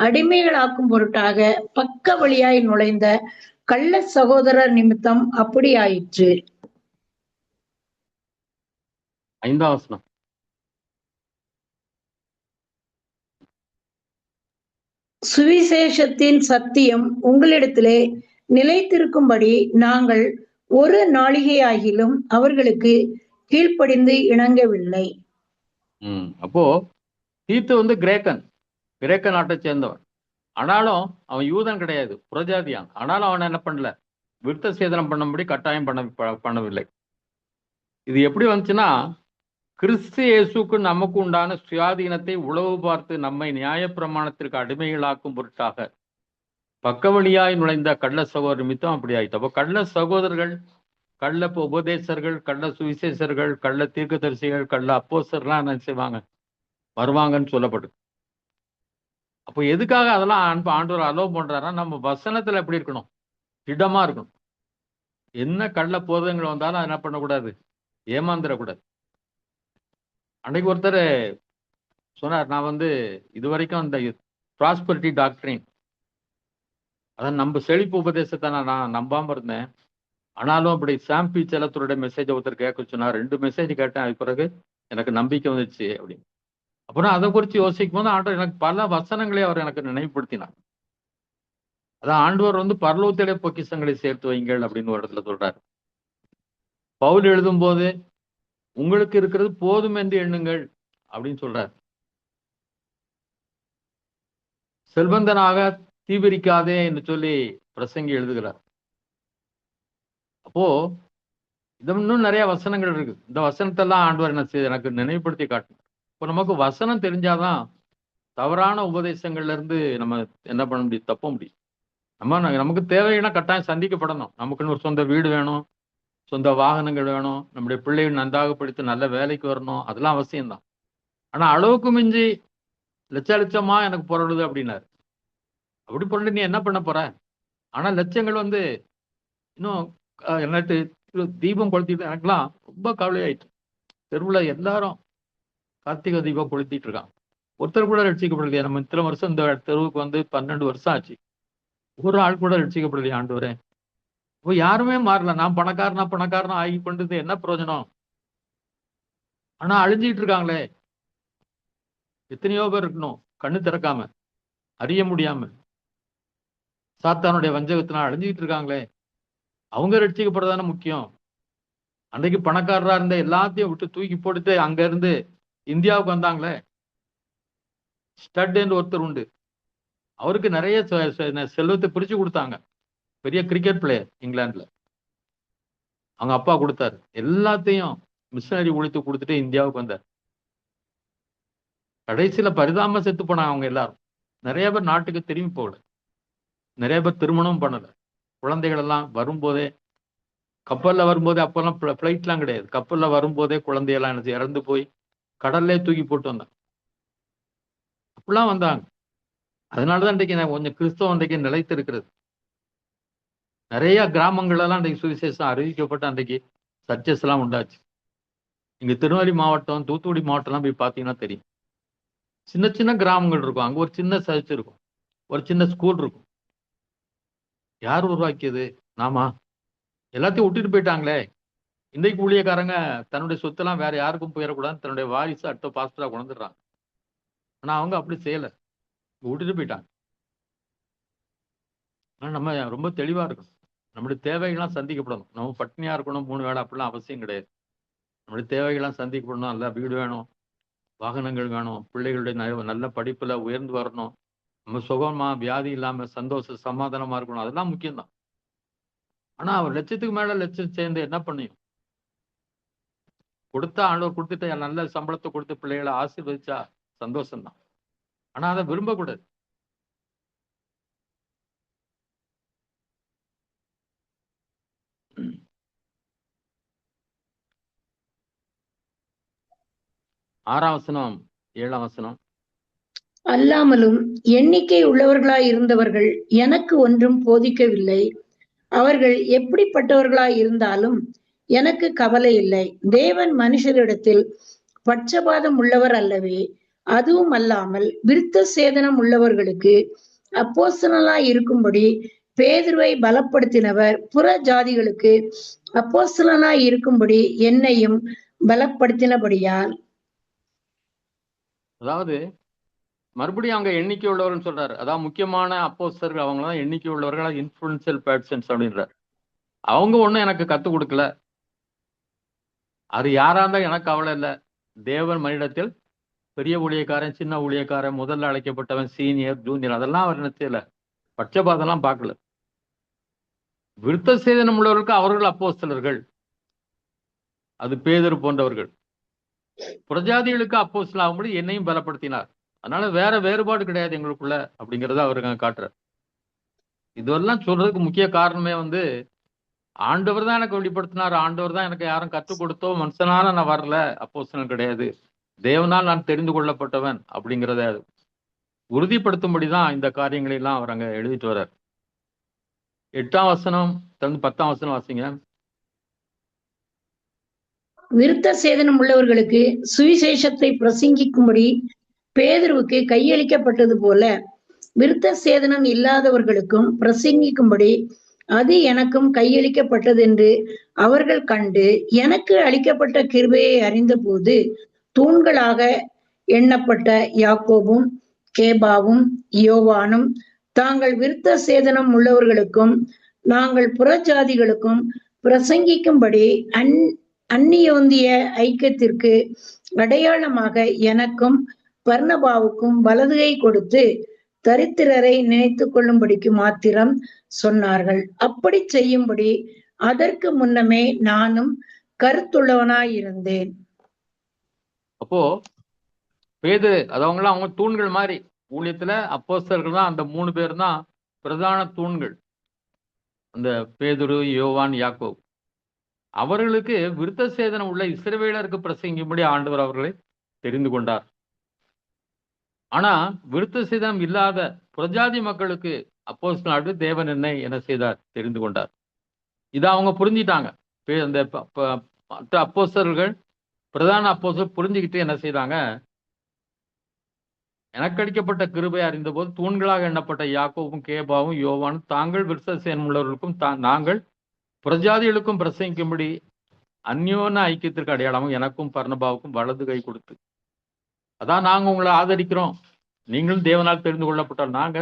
அடிமைகளாக்கும் பொருட்டாக பக்க வழியாய் நுழைந்த கள்ள சகோதரர் நிமித்தம் அப்படி ஆயிற்று. 5ஆம் வசனம். சுவிசேஷத்தின் சத்தியம் உங்களிடத்திலே நிலைத்திருக்கும்படி நாங்கள் ஒரு நாளிகையாகிலும் அவர்களுக்கு கீழ்ப்படிந்து இணங்கவில்லை. அப்போ தீத்து கிரேக்க நாட்டை சேர்ந்தவன், ஆனாலும் அவன் யூதன் கிடையாது, புறஜாதியான். ஆனாலும் அவன் என்ன பண்ணல, விருத்த சேதனம் பண்ணும்படி கட்டாயம் பண்ணவில்லை. இது எப்படி வந்துச்சுன்னா, கிறிஸ்து இயேசுக்கு நமக்கு உண்டான சுயாதீனத்தை உளவு பார்த்து நம்மை நியாயப்பிரமாணத்திற்கு அடிமைகளாக்கும் பொருட்டாக பக்க வழியாய் நுழைந்த கள்ள சகோதரர் நிமித்தம் அப்படி ஆயிட்டு. அப்போ கள்ள சகோதரர்கள், கள்ள உபதேசர்கள், கள்ள சுவிசேஷர்கள், கள்ள தீர்க்கதரிசிகள், கள்ள அப்போஸ்தலர்லாம் என்ன செய்வாங்க, வருவாங்கன்னு சொல்லப்படுது. அப்போ எதுக்காக அதெல்லாம் ஆண்டவர் அலோவ் பண்றாருன்னா, நம்ம வசனத்துல எப்படி இருக்கணும், திடமா இருக்கணும். என்ன கள்ள போதகங்கள் வந்தாலும் அதை என்ன பண்ணக்கூடாது, ஏமாந்துடக்கூடாது. அன்னைக்கு ஒருத்தர் சொன்னார், நான் இது வரைக்கும் அந்த ப்ராஸ்பரிட்டி டாக்டரின், அதான் நம்ம செழிப்பு உபதேசத்தை நான் நம்பாம இருந்தேன். ஆனாலும் அப்படி சாம்பி செலத்தோட மெசேஜ் ஒருத்தர் கேட்க சொன்னார். 2 மெசேஜ் கேட்டேன், அதுக்கு பிறகு எனக்கு நம்பிக்கை வந்துச்சு அப்படின்னு. அப்புறம் அதை குறித்து யோசிக்கும் போது ஆண்டவர் எனக்கு பல வசனங்களே அவர் எனக்கு நினைவுபடுத்தினார். அதான் ஆண்டவர் பரலோகத்திலே பொக்கிஷங்களை சேர்த்து வைங்கள் அப்படின்னு ஒரு இடத்துல சொல்றாரு. பவுல் எழுதும் போது உங்களுக்கு இருக்கிறது போதும் என்று எண்ணுங்கள் அப்படின்னு சொல்றார். செல்வந்தனாக தீவிரிக்காதே என்று சொல்லி பிரசங்கி எழுதுகிறார். அப்போ இது இன்னும் நிறைய வசனங்கள் இருக்கு. இந்த வசனத்தெல்லாம் ஆண்டவர் என்ன செய்ய எனக்கு நினைவுபடுத்தி காட்டணும். இப்போ நமக்கு வசனம் தெரிஞ்சாதான் தவறான உபதேசங்கள்ல இருந்து நம்ம என்ன பண்ண முடியும், தப்ப முடியும். நமக்கு தேவையான கட்டாயம் சந்திக்கப்படணும். நமக்குன்னு ஒரு சொந்த வீடு வேணும், சொந்த வாகனங்கள் வேணும், நம்முடைய பிள்ளைகள் நன்றாக படித்து நல்ல வேலைக்கு வரணும், அதெல்லாம் அவசியம்தான். ஆனா அளவுக்கு மிஞ்சி லட்சமா எனக்கு பொருளுது அப்படின்னாரு. அப்படி பொருள் நீ என்ன பண்ண போற? ஆனா லட்சங்கள் இன்னும் என்னட்டு தீபம் கொளுத்திட்டு எனக்குலாம் ரொம்ப கவலையாயிட்டு. தெருவுல எல்லாரும் கார்த்திகை தீபம் கொளுத்திட்டு இருக்காங்க. ஒருத்தர் கூட ரட்சிக்கப்படலையா? நம்ம இத்தனை வருஷம் இந்த தெருவுக்கு 12 வருஷம் ஆச்சு. ஒரு ஆள் கூட ரட்சிக்கப்படலையா ஆண்டவரே? இப்போ யாருமே மாறல. நான் பணக்காரனா ஆகி கொண்டது என்ன பிரயோஜனம்? ஆனா அழிஞ்சிட்டு இருக்காங்களே. எத்தனையோ பேர் இருக்கணும் கண்ணு திறக்காம, அறிய முடியாம, சாத்தானுடைய வஞ்சகத்தினால் அழிஞ்சிட்டு இருக்காங்களே. அவங்க ரட்சிக்கப்படுறதானே முக்கியம். அன்றைக்கு பணக்காரரா இருந்த எல்லாத்தையும் விட்டு தூக்கி போட்டுட்டு அங்க இருந்து இந்தியாவுக்கு வந்தாங்களே. ஸ்டட் என்று ஒருத்தர் உண்டு. அவருக்கு நிறைய செல்வத்தை பிரிச்சு கொடுத்தாங்க. பெரிய கிரிக்கெட் பிளேயர் இங்கிலாந்துல. அவங்க அப்பா கொடுத்தாரு. எல்லாத்தையும் மிஷினரி ஒழித்து கொடுத்துட்டு இந்தியாவுக்கு வந்தார். கடைசியில பரிதாபமா செத்து போனாங்க அவங்க எல்லாரும். நிறைய பேர் நாட்டுக்கு திரும்பி போகல. நிறைய பேர் திருமணமும் பண்ணல. குழந்தைகள் எல்லாம் வரும்போதே, கப்பல்ல வரும்போதே, அப்பெல்லாம் பிளைட்லாம் கிடையாது, கப்பல்ல வரும்போதே குழந்தையெல்லாம் இறந்து போய் கடல்லே தூக்கி போட்டு வந்தாங்க. அப்படிலாம் வந்தாங்க. அதனாலதான் இன்றைக்கு நான் கொஞ்சம் கிறிஸ்தவம் இன்றைக்கு நிலைத்து இருக்கிறது. நிறைய கிராமங்கள்லாம் இன்றைக்கு சுவிசேஷம் அறிவிக்கப்பட்டு அன்றைக்கு சர்ச்சஸ் எல்லாம் உண்டாச்சு. இங்க திருநெல்வேலி மாவட்டம், தூத்துக்குடி மாவட்டம்லாம் போய் பார்த்தீங்கன்னா தெரியும். சின்ன சின்ன கிராமங்கள் இருக்கும். அங்க ஒரு சின்ன சர்ச் இருக்கும், ஒரு சின்ன ஸ்கூல் இருக்கும். யார் உருவாக்கியது? நாமா? எல்லாத்தையும் விட்டுட்டு போயிட்டாங்களே. இன்றைக்கு ஊழியக்காரங்க தன்னுடைய சொத்தெல்லாம் வேற யாருக்கும் போயிடக்கூடாது, தன்னுடைய வாரிசு அடுத்த பாஸ்டரா கொண்டுடுறாங்க. ஆனா அவங்க அப்படி செய்யல, விட்டுட்டு போயிட்டாங்க. ஆனா நம்ம ரொம்ப தெளிவா இருக்கணும். நம்முடைய தேவைகள்லாம் சந்திக்கப்படணும். நம்ம பட்டினியா இருக்கணும் 3 வேளை அப்படிலாம் அவசியம் கிடையாது. நம்முடைய தேவைகள்லாம் சந்திக்கப்படணும். நல்ல வீடு வேணும், வாகனங்கள் வேணும், பிள்ளைகளுடைய நல்ல படிப்புல உயர்ந்து வரணும், நம்ம சுகமா வியாதி இல்லாம சந்தோஷ சமாதானமா இருக்கணும். அதெல்லாம் முக்கியம்தான். ஆனா அவர் லட்சத்துக்கு மேல லட்சம் சேர்ந்து என்ன பண்ணியும் கொடுத்தா, ஆண்டவர் கொடுத்துட்டு நல்ல சம்பளத்தை கொடுத்து பிள்ளைகளை ஆசீர்வதிச்சா சந்தோஷம்தான். ஆனா அதை விரும்பக்கூடாது. ஆறாம் வசனம், 7ஆம் வசனம். அல்லாமலும் எண்ணிக்கை உள்ளவர்களாய் இருந்தவர்கள் எனக்கு ஒன்றும் போதிக்கவில்லை. அவர்கள் எப்படிப்பட்டவர்களாய் இருந்தாலும் எனக்கு கவலை இல்லை. தேவன் மனுஷரிடத்தில் பட்சபாதம் உள்ளவர் அல்லவே. அதுவும் அல்லாமல் விருத்த சேதனம் உள்ளவர்களுக்கு அப்போஸ்தலனாய் இருக்கும்படி பேதுருவை பலப்படுத்தினவர் புற ஜாதிகளுக்கு அப்போஸ்தலனாய் இருக்கும்படி என்னையும் பலப்படுத்தினபடியால். அதாவது மறுபடியும் அவங்க எண்ணிக்கை உள்ளவர்கள் சொல்றாரு. அதாவது முக்கியமான அப்போஸ்தலர்கள் அவங்கதான் எண்ணிக்கை உள்ளவர்கள், இன்ஃபுளுன்சியல் பர்சன்ஸ் அப்படின்றார். அவங்க ஒண்ணும் எனக்கு கத்துக் கொடுக்கல. அது யாரா இருந்தா எனக்கு கவலை இல்லை. தேவன் மனிதத்தில் பெரிய ஊழியக்காரன், சின்ன ஊழியக்காரன், முதல்ல அழைக்கப்பட்டவன், சீனியர், ஜூனியர், அதெல்லாம் அவர் நினைச்சல. பட்சபாதெல்லாம் பார்க்கல. விருத்த சேதனம் உள்ளவர்களுக்கு அவர்கள் அப்போஸ்தலர்கள், அது பேதுரு போன்றவர்கள். பிரஜாதிகளுக்கு அப்போஸ்தலன் ஆகும்படி என்னையும் பலப்படுத்தினார். அதனால வேற வேறுபாடு கிடையாது எங்களுக்குள்ள அப்படிங்கிறத அவருக்கு காட்டுறார். இதெல்லாம் சொல்றதுக்கு முக்கிய காரணமே ஆண்டவர் தான் எனக்கு வெளிப்படுத்தினார். ஆண்டவர் தான் எனக்கு யாரும் கற்றுக் கொடுத்தோ மனுஷனால நான் வரல, அப்போஸ்தலன் கிடையாது, தேவனால் நான் தெரிந்து கொள்ளப்பட்டவன் அப்படிங்கிறத உறுதிப்படுத்தும்படிதான் இந்த காரியங்களை எல்லாம் அவர் அங்க எழுதிட்டு வர்றார். 8ஆம் வசனம் 10ஆம் வசனம் வாசிங்க. விருத்த சேதனம் உள்ளவர்களுக்கு சுவிசேஷத்தை பிரசங்கிக்கும்படி பேதுருவுக்கு கையளிக்கப்பட்டது போல விருத்த சேதனம் இல்லாதவர்களுக்கும் பிரசங்கிக்கும்படி அது எனக்கும் கையளிக்கப்பட்டது என்று அவர்கள் கண்டு எனக்கு அளிக்கப்பட்ட கிருபையை அறிந்த போது தூண்களாக எண்ணப்பட்ட யாக்கோபும் கேபாவும் யோவானும் தாங்கள் விருத்த சேதனம் உள்ளவர்களுக்கும் நாங்கள் புறஜாதிகளுக்கும் பிரசங்கிக்கும்படி அந்நியோந்திய ஐக்கியத்திற்கு அடையாளமாக எனக்கும் பர்னபாவுக்கும் வலதுகை கொடுத்து தரித்திரரை நினைத்துக் கொள்ளும்படிக்கு மாத்திரம் சொன்னார்கள். அப்படி செய்யும்படி அதற்கு முன்னமே நானும் கருத்துள்ளவனாயிருந்தேன். அப்போ பேதுரு அதவங்களாம் அவங்க தூண்கள் மாதிரி ஊழியத்துல அப்போஸ்தலர்கள் தான். அந்த 3 பேர் தான் பிரதான தூண்கள். அந்த பேதுரு, யோவான், யாக்கோபு. அவர்களுக்கு விருத்த சேதனம் உள்ள இஸ்ரவேலருக்கு பிரசங்கிக்கும்படி ஆண்டவர் அவர்களை தெரிந்து கொண்டார். ஆனா விருத்த சேதனம் இல்லாத புறஜாதி மக்களுக்கு அப்போஸ்தலனாகிய தேவன் என்ன செய்தார்? தெரிந்து கொண்டார். இதை அவங்க புரிஞ்சிட்டாங்க. அந்த மற்ற அப்போஸ்தலர்கள், பிரதான அப்போஸ்தலர் புரிஞ்சுக்கிட்டு என்ன செய்தாங்க? எனக்கு அளிக்கப்பட்ட கிருபை அறிந்த போது தூண்களாக எண்ணப்பட்ட யாக்கோபும் கேபாவும் யோவானும் தாங்கள் விருத்த சேதனம் உள்ளவர்களுக்கும் நாங்கள் புறஜாதிகளுக்கும் பிரசங்கிக்கும்படி அந்யோன்ய ஐக்கியத்திற்கு அடையாளமும் எனக்கும் பர்னபாவுக்கும் வலது கை கொடுத்து, அதான் நாங்க உங்களை ஆதரிக்கிறோம், நீங்களும் தேவனால் தெரிந்து கொள்ளப்பட்டோம், நாங்க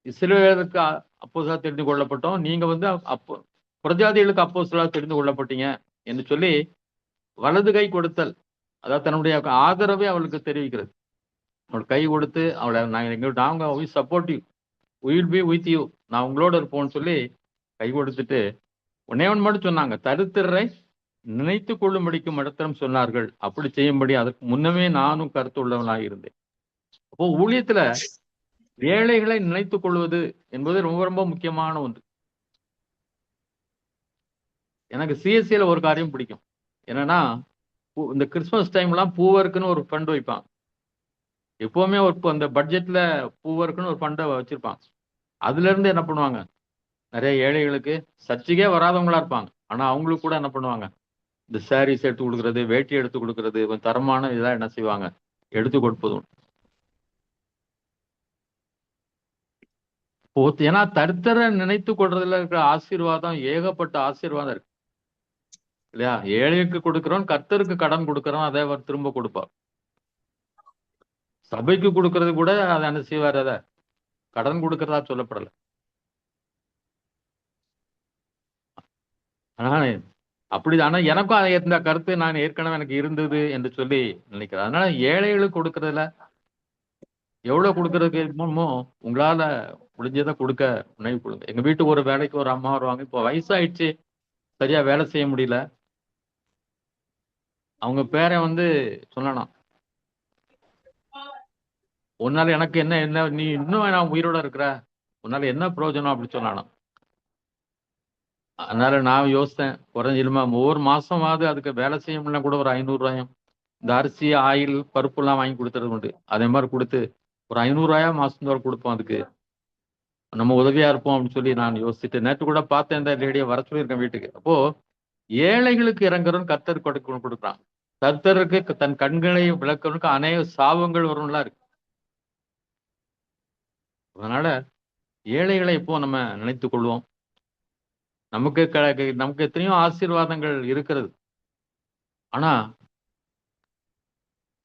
இஸ்ரவேலுக்கு அப்போஸ்தலரா தெரிந்து கொள்ளப்பட்டோம், நீங்க வந்து புறஜாதிகளுக்கு அப்போஸ்தலரா தெரிந்து கொள்ளப்பட்டீங்க என்று சொல்லி வலது கை கொடுத்தல், அதாவது தன்னுடைய ஆதரவை அவளுக்கு தெரிவிக்கிறது. அவள் கை கொடுத்து அவளை நாங்க support you, will be with you, நான் உங்களோட இருப்போம்னு சொல்லி கை கொடுத்துட்டு ஒன்னே ஒன்று மட்டும் சொன்னாங்க, தரித்திரரை நினைத்து கொள்ளும்படிக்கு மடத்தரம் சொன்னார்கள். அப்படி செய்யும்படி அதற்கு முன்னமே நானும் கருத்து உள்ளவனாக இருந்தேன். அப்போ ஊழியத்துல ஏழைகளை நினைத்துக் கொள்வது என்பது ரொம்ப ரொம்ப முக்கியமான ஒன்று. எனக்கு சிஎஸ்சியில ஒரு காரியம் பிடிக்கும். என்னன்னா, இந்த கிறிஸ்துமஸ் டைம்லாம் பூவர்க்குன்னு ஒரு ஃபண்ட் வைப்பாங்க. எப்பவுமே அந்த பட்ஜெட்ல பூவர்க்குன்னு ஒரு ஃபண்டை வச்சிருப்பாங்க. அதுல இருந்து என்ன பண்ணுவாங்க, நிறைய ஏழைகளுக்கு சர்ச்சைக்கே வராதவங்களா இருப்பாங்க, ஆனா அவங்களுக்கு கூட என்ன பண்ணுவாங்க, இந்த சாரீஸ் எடுத்து கொடுக்கறது, வேட்டி எடுத்து கொடுக்கறது, தரமான இதெல்லாம் என்ன செய்வாங்க, எடுத்து கொடுப்பதும். ஏன்னா தரித்திர நினைத்து கொள்றதுல இருக்கிற ஆசீர்வாதம், ஏகப்பட்ட ஆசீர்வாதம் இருக்கு இல்லையா? ஏழைக்கு கொடுக்கிறோம், கர்த்தருக்கு கடன் கொடுக்கிறோம், அதை அவர் திரும்ப கொடுப்பார். சபைக்கு கொடுக்கறது கூட அதை என்ன செய்வார், அதை கடன் கொடுக்கறதா சொல்லப்படல. ஆனா அப்படி, ஆனா எனக்கும் இந்த கருத்து நான் ஏற்கனவே எனக்கு இருந்தது என்று சொல்லி நினைக்கிறேன். அதனால ஏழைகளுக்கு கொடுக்கறதுல எவ்வளவு கொடுக்கறதுக்கு மூலமோ உங்களால முடிஞ்சதை கொடுக்க முனைவு கொடுங்க. எங்க வீட்டுக்கு ஒரு வேலைக்கு ஒரு அம்மா வருவாங்க, இப்போ வயசாயிடுச்சு, சரியா வேலை செய்ய முடியல. அவங்க பேரை வந்து சொல்லணும், உன்னால எனக்கு என்ன நீ இன்னும் நான் உயிரோட இருக்கிற, உன்னால என்ன பிரயோஜனம் அப்படி சொல்லணும். அதனால நான் யோசித்தேன், குறைஞ்சிருமா ஒவ்வொரு மாசமாவது அதுக்கு வேலை செய்ய முடியல கூட ஒரு 500 ரூபாயும் இந்த அரிசி, ஆயில், பருப்பு எல்லாம் வாங்கி கொடுத்துறது உண்டு. அதே மாதிரி கொடுத்து ஒரு 500 ரூபாயா மாசம் தோறும் கொடுப்போம், அதுக்கு நம்ம உதவியா இருப்போம் அப்படின்னு சொல்லி நான் யோசிச்சுட்டு நேற்று கூட பார்த்தேன், இந்த லேடியை வர சொல்லியிருக்கேன் வீட்டுக்கு. அப்போ ஏழைகளுக்கு இறங்குறவன் கர்த்தர் கொடுக்குறான். கர்த்தருக்கு தன் கண்களை விளக்குறவனுக்கு அநேக சாபங்கள் வரும்லாம் இருக்கு. அதனால ஏழைகளை இப்போ நம்ம நினைத்துக் கொள்வோம். நமக்கு எத்தனையோ ஆசீர்வாதங்கள் இருக்கிறது, ஆனா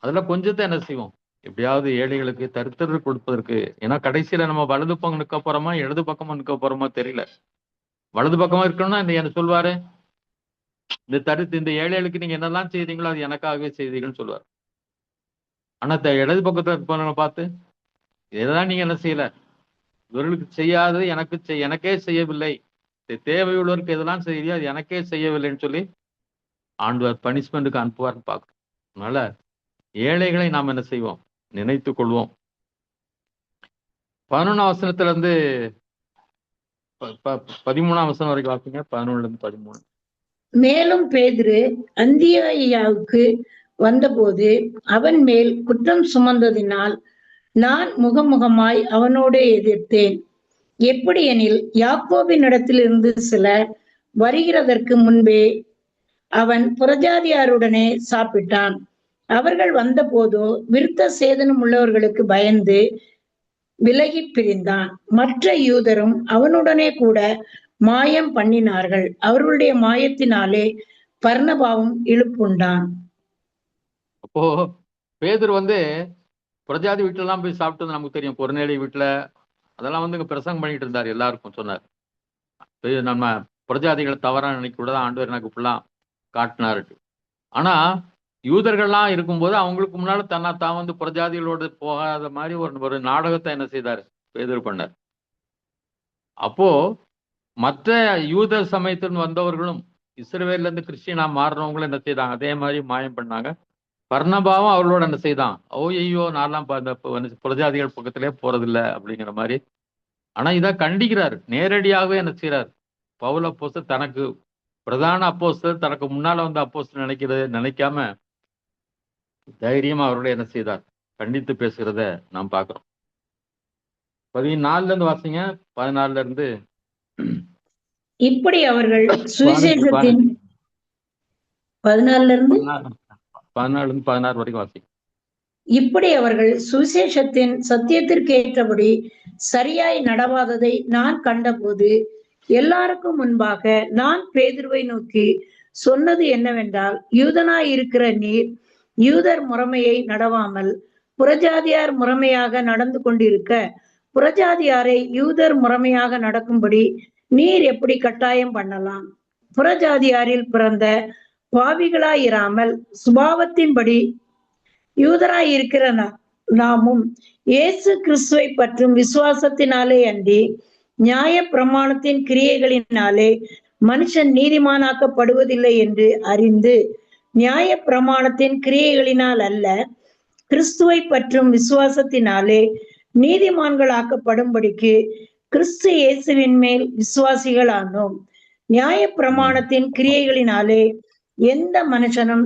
அதுல கொஞ்சத்தை என்ன செய்வோம், எப்படியாவது ஏழைகளுக்கு தரித்திரர் கொடுப்பதற்கு. ஏன்னா கடைசியில நம்ம வலது பக்கம் நிற்க போறோமா இடது பக்கமா நிற்க போறோமா தெரியல. வலது பக்கமா இருக்கணும்னா இந்த என்ன சொல்வாரு, இந்த ஏழைகளுக்கு நீங்க என்னெல்லாம் செய்தீங்களோ அது எனக்காகவே செய்தீங்கன்னு சொல்லுவார். ஆனா இடது பக்கத்துல இருப்பவங்களை பார்த்து, இதெல்லாம் நீங்க என்ன செய்யல, இவர்களுக்கு செய்யாதது எனக்கே செய்யவில்லை, தேவையுள்ளவருக்கு எதெல்லாம் செய்யலையோ அது எனக்கே செய்யவில்லைன்னு சொல்லி ஆண்டவர் பனிஷ்மெண்ட்டுக்கு அனுப்புவார்னு பார்க்கணும். அதனால ஏழைகளை நாம் என்ன செய்வோம், நினைத்துக் கொள்வோம். 11ஆம் வசனத்துல இருந்து 13ஆம் வசனம் வரைக்கும் வாசிங்க. 11ல இருந்து 13. மேலும் பேதுரு அந்தியோகியாவுக்கு வந்தபோது அவன் மேல் குற்றம் சுமந்ததினால் நான் முகமுகமாய் அவனோடு எதிர்த்தேன். எப்படி எனில், யாக்கோபின் இடத்திலிருந்து சிலர் வருகிறதற்கு முன்பே அவன் புறஜாதியாருடனே சாப்பிட்டான். அவர்கள் வந்தபோதோ விருத்த சேதனம் உள்ளவர்களுக்கு பயந்து விலகி பிரிந்தான். மற்ற யூதரும் அவனுடனே கூட மாயம் பண்ணினார்கள். அவர்களுடைய மாயத்தினாலே பர்னபாவும் இழுப்புண்டான். அப்போ பேதுரு வந்து புறஜாதி வீட்டுல எல்லாம் போய் சாப்பிட்டது நமக்கு தெரியும். கொர்நேலி வீட்டுல அதெல்லாம் வந்து இங்க பிரசங்கம் பண்ணிட்டு இருந்தார், எல்லாருக்கும் சொன்னார். நம்ம புறஜாதிகளை தவறா நினைக்க கூடாது, ஆண்டவர் எனக்கு ஃபுல்லா காட்டினாரு. ஆனா யூதர்கள்லாம் இருக்கும்போது அவங்களுக்கு முன்னால தான் வந்து பிரஜாதிகளோடு போகாத மாதிரி ஒரு நாடகத்தை என்ன செய்தார், பேதுரு பண்ணார். அப்போ மற்ற யூத சமயத்திலிருந்து வந்தவர்களும் இஸ்ரவேல்ல இருந்து கிறிஸ்டியனா மாறினவங்களும் என்ன செய்தாங்க, அதே மாதிரி மாயம் பண்ணாங்க. பர்னபாவும் அவர்களோட என்ன செய்தான், ஐயோ நான்லாம் பிரஜாதிகள் பக்கத்திலே போறதில்லை அப்படிங்கிற மாதிரி. ஆனா இதை கண்டிக்கிறார், நேரடியாகவே என்ன செய்யறார். பவுல் அப்போஸ்தலர் தனக்கு பிரதான அப்போஸ்தலர் தனக்கு முன்னால வந்த அப்போஸ்தலர் நினைக்காம தைரியமா அவரோட என்ன செய்தார், கண்டித்து பேசுகிறத நாம் பார்க்கிறோம். 14 இருந்து வாசிங்க, 14 இருந்து இப்படி அவர்கள் சுவிசேஷத்தின் 14 இருந்து 16 வரைக்கும் வாசிங்க. இப்படி அவர்கள் சுவிசேஷத்தின் சத்தியத்திற்கு ஏற்றபடி சரியாய் நடவாததை நான் கண்டபோது எல்லாருக்கும் முன்பாக நான் பேதுருவை நோக்கி சொன்னது என்னவென்றால், யூதனாய் இருக்கிற நீர் யூதர் முறைமையை நடவாமல் புறஜாதியார் முறைமையாக நடந்து கொண்டிருக்க, புறஜாதியாரை யூதர் முறைமையாக நடக்கும்படி நீர் எப்படி கட்டாயம் பண்ணலாம்? புறஜாதியாரில் பிறந்த பாவிகளாயிராமல் சுபாவத்தின்படி யூதராய் இருக்கிற நாமும் இயேசு கிறிஸ்துவை பற்றும் விசுவாசத்தினாலே அன்றி நியாய பிரமாணத்தின் கிரியைகளினாலே மனுஷன் நீதிமானாக்கப்படுவதில்லை என்று அறிந்து, நியாய பிரமாணத்தின் கிரியைகளினால் அல்ல, கிறிஸ்துவை பற்றும் விசுவாசத்தினாலே நீதிமான்கள் ஆக்கப்படும்படிக்கு கிறிஸ்து இயேசுவின் மேல் விசுவாசிகள் ஆனோம். நியாய பிரமாணத்தின் கிரியைகளினாலே எந்த மனுஷனும்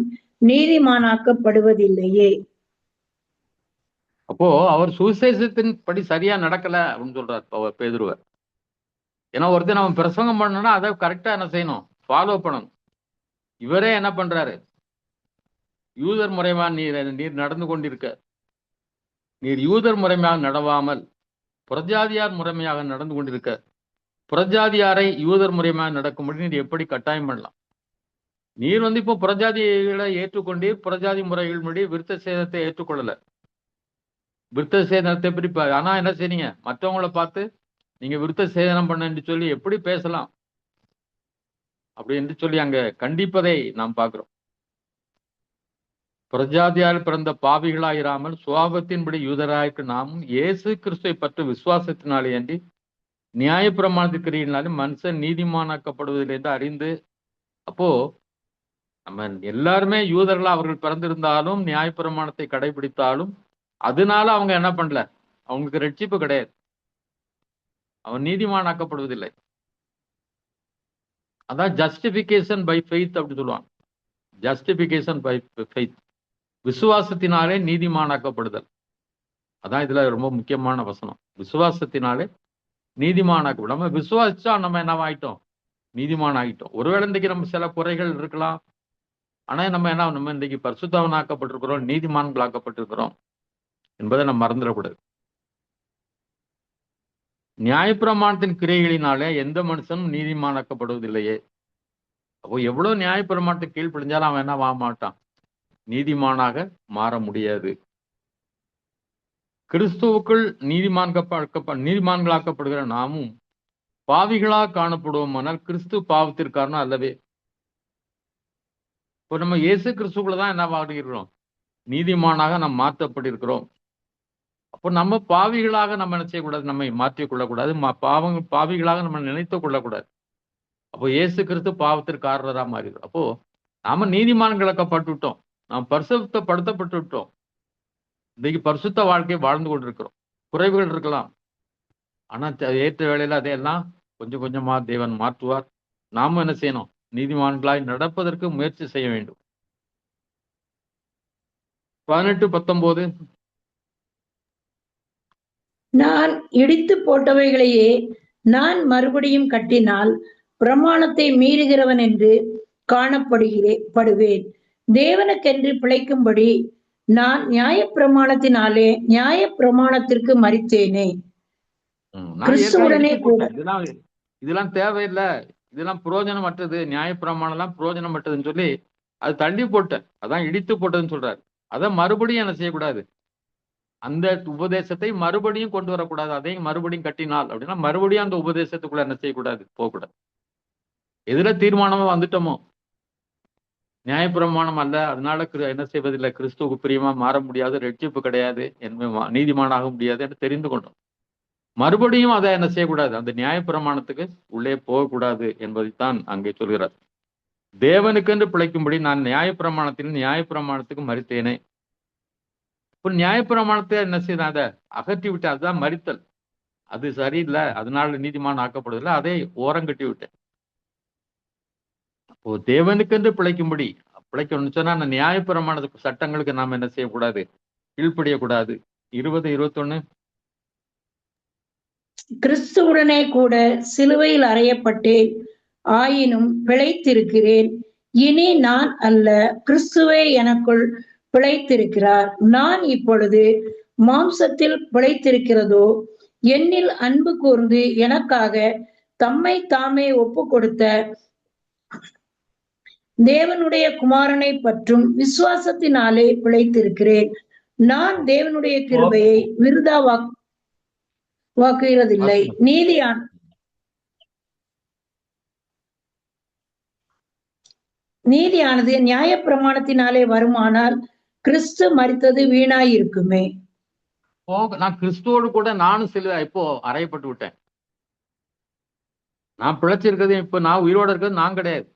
நீதிமானாக்கப்படுவதில்லையே. அப்போ அவர் சுவிசேஷத்தின் படி சரியா நடக்கல அப்படின்னு சொல்றார் பேதுருவ. ஏன்னா ஒருத்தர் நம்ம பிரசங்கம் பண்ணணும்னா அதை கரெக்டா என்ன செய்யணும், ஃபாலோ பண்ணணும். இவரே என்ன பண்றாரு, யூதர் முறைமா நீர் நடந்து கொண்டிருக்க, நீர் யூதர் முறைமையாக நடவாமல் புறஜாதியார் முறைமையாக நடந்து கொண்டிருக்க, புறஜாதியாரை யூதர் முறைமையாக நடக்கும்படி நீர் எப்படி கட்டாயம் பண்ணலாம்? நீர் வந்து இப்போ புறஜாதிகளை ஏற்றுக்கொண்டீர், புறஜாதி முறைகள் படி விருத்த சேதத்தை ஏற்றுக்கொள்ளல. விருத்த சேதனத்தை எப்படி ஆனா என்ன செய்றீங்க, மற்றவங்களை பார்த்து நீங்க விருத்த சேதனம் பண்ணு சொல்லி எப்படி பேசலாம் அப்படின்னு சொல்லி அங்க கண்டிப்பதை நாம் பார்க்கிறோம். பிரஜாதியால் பிறந்த பாவிகளாயிராமல் சுவாபத்தின்படி யூதராய்க்கு நாமும் இயேசு கிறிஸ்துவை பற்றி விசுவாசத்தினாலே அன்றி நியாய பிரமாணத்திற்கினாலும் மனுஷன் நீதிமானாக்கப்படுவதில் என்று அறிந்து. அப்போ நம்ம எல்லாருமே யூதர்களா அவர்கள் பிறந்திருந்தாலும் நியாய பிரமாணத்தை கடைபிடித்தாலும் அதனால அவங்க என்ன பண்ணல, அவங்களுக்கு ரட்சிப்பு கிடையாது, அவன் நீதிமானாக்கப்படுவதில்லை. அதான் ஜஸ்டிபிகேஷன் பை ஃபெய்த் அப்படின்னு சொல்லுவாங்க. ஜஸ்டிபிகேஷன் பை ஃபெய்த், விசுவாசத்தினாலே நீதிமானாக்கப்படுதல். அதான் இதுல ரொம்ப முக்கியமான வசனம். விசுவாசத்தினாலே நீதிமானாக்கப்படும். நம்ம விசுவாசிச்சா நம்ம என்ன ஆயிட்டோம், நீதிமான் ஆகிட்டோம். ஒருவேளை இன்றைக்கு நம்ம சில குறைகள் இருக்கலாம், ஆனா நம்ம இன்றைக்கு பரிசுத்தவனாக்கப்பட்டிருக்கிறோம், நீதிமான்களாக்கப்பட்டிருக்கிறோம் என்பதை நம்ம மறந்துடக்கூடாது. நியாயப்பிரமாணத்தின் கிரியைகளினாலே எந்த மனுஷனும் நீதிமானாக்கப்படுவதில்லையே. அப்போ எவ்வளவு நியாயப்பிரமாணத்தை கீழ்ப்படிஞ்சாலும் அவன் என்ன ஆக மாட்டான், நீதிமானாக மாற முடியாது. கிறிஸ்துவுக்குள் நீதிமான்களாக்கப்படுகிற நாமும் பாவிகளாக காணப்படுவோமானால் கிறிஸ்து பாவத்திற்காரனும் அல்லவே. இப்போ நம்ம இயேசு கிறிஸ்துக்குள்ளதான் என்ன ஆகிறோம், நீதிமானாக நாம் மாற்றப்பட்டிருக்கிறோம். அப்போ நம்ம பாவிகளாக நம்ம என்ன செய்யக்கூடாது, நம்மை மாற்றிக் கொள்ளக்கூடாது, பாவிகளாக நம்ம நினைத்து கொள்ளக்கூடாது. அப்போ இயேசு கிறிஸ்து பாவத்திற்காரராக மாறுகிறோம். அப்போ நாம நீதிமான்களாக்கப்பட்டுவிட்டோம், நாம் பரிசுத்தப்படுத்தப்பட்டு விட்டோம். இன்னைக்கு பரிசுத்த வாழ்க்கையை வாழ்ந்து கொண்டிருக்கிறோம். குறைவுகள் இருக்கலாம், ஆனா ஏற்ற வேளையில அதையெல்லாம் கொஞ்சம் கொஞ்சமா தேவன் மாற்றுவார். நாம என்ன செய்யணும், நீதிமான்களாய் நடப்பதற்கு முயற்சி செய்ய வேண்டும். 18-19 நான் இடித்து போட்டவைகளையே நான் மறுபடியும் கட்டினால் பிரமாணத்தை மீறுகிறவன் என்று காணப்படுவேன். தேவனுக்கென்று பிழைக்கும்படி நான் நியாய பிரமாணத்தினாலே நியாய பிரமாணத்திற்கு மரித்தேனே. கிறிஸ்துவுடனே கூட இதெல்லாம் தேவையில்லை, இதெல்லாம் புரோஜனமற்றது, நியாய பிரமாணம் எல்லாம் புரோஜனமற்றதுன்னு சொல்லி அது தள்ளி போட்டேன். அதான் இடித்து போட்டதுன்னு சொல்றாரு. அதை மறுபடியும் என்ன செய்யக்கூடாது, அந்த உபதேசத்தை மறுபடியும் கொண்டு வரக்கூடாது. அதையும் மறுபடியும் கட்டினால் அப்படின்னா மறுபடியும் அந்த உபதேசத்துக்குள்ள என்ன செய்யக்கூடாது, போகக்கூடாது. எதுல தீர்மானமா வந்துட்டோமோ நியாயப்பிரமாணம் அல்ல, அதனால என்ன செய்வதில்லை, கிறிஸ்துவுக்கு பிரியமா மாற முடியாது, ரட்சிப்பு கிடையாது, நீதிமானாக முடியாது என்று தெரிந்து கொண்டோம். மறுபடியும் அதை என்ன செய்யக்கூடாது, அந்த நியாயப்பிரமாணத்துக்கு உள்ளே போகக்கூடாது என்பதைத்தான் அங்கே சொல்கிறார். தேவனுக்கென்று பிழைக்கும்படி நான் நியாயப்பிரமாணத்துக்கு மரித்தேனே. இப்போ நியாயப்பிரமாணத்தை என்ன செய்த, அதை அகற்றி விட்டு, அதுதான் மரித்தல். அது சரியில்லை, அதனால நீதிமான் ஆக்கப்படுவதில்லை, அதை ஓரங்கட்டி விட்டேன். அப்போ தேவனுக்கென்று பிழைக்கணும்னு சொன்னா அந்த நியாயப்பிரமாண சட்டங்களுக்கு நாம் என்ன செய்யக்கூடாது, கீழ்ப்படியக்கூடாது. 20:21 கிறிஸ்துவுடனே கூட சிலுவையில் அறையப்பட்டேன், ஆயினும் பிழைத்திருக்கிறேன். இனி நான் அல்ல, கிறிஸ்துவே எனக்குள் பிழைத்திருக்கிறார். நான் இப்பொழுது மாம்சத்தில் பிழைத்திருக்கிறதோ, என்னில் அன்பு கூர்ந்து எனக்காக தம்மை தாமே ஒப்பு கொடுத்த தேவனுடைய குமாரனை பற்றும் விசுவாசத்தினாலே பிழைத்திருக்கிறேன். நான் தேவனுடைய கிருபையை விருதா வாக்குகிறதில்லை. நீதியானது நியாயப்பிரமாணத்தினாலே வருமானால் கிறிஸ்து மரித்தது வீணாயிருக்குமே. நான் கிறிஸ்துவோடு கூட நானும் இப்போ அறையப்பட்டு விட்டேன். நான் பிழைச்சிருக்கிறது, இப்ப நான் உயிரோடு இருக்கிறது நான் கிடையாது.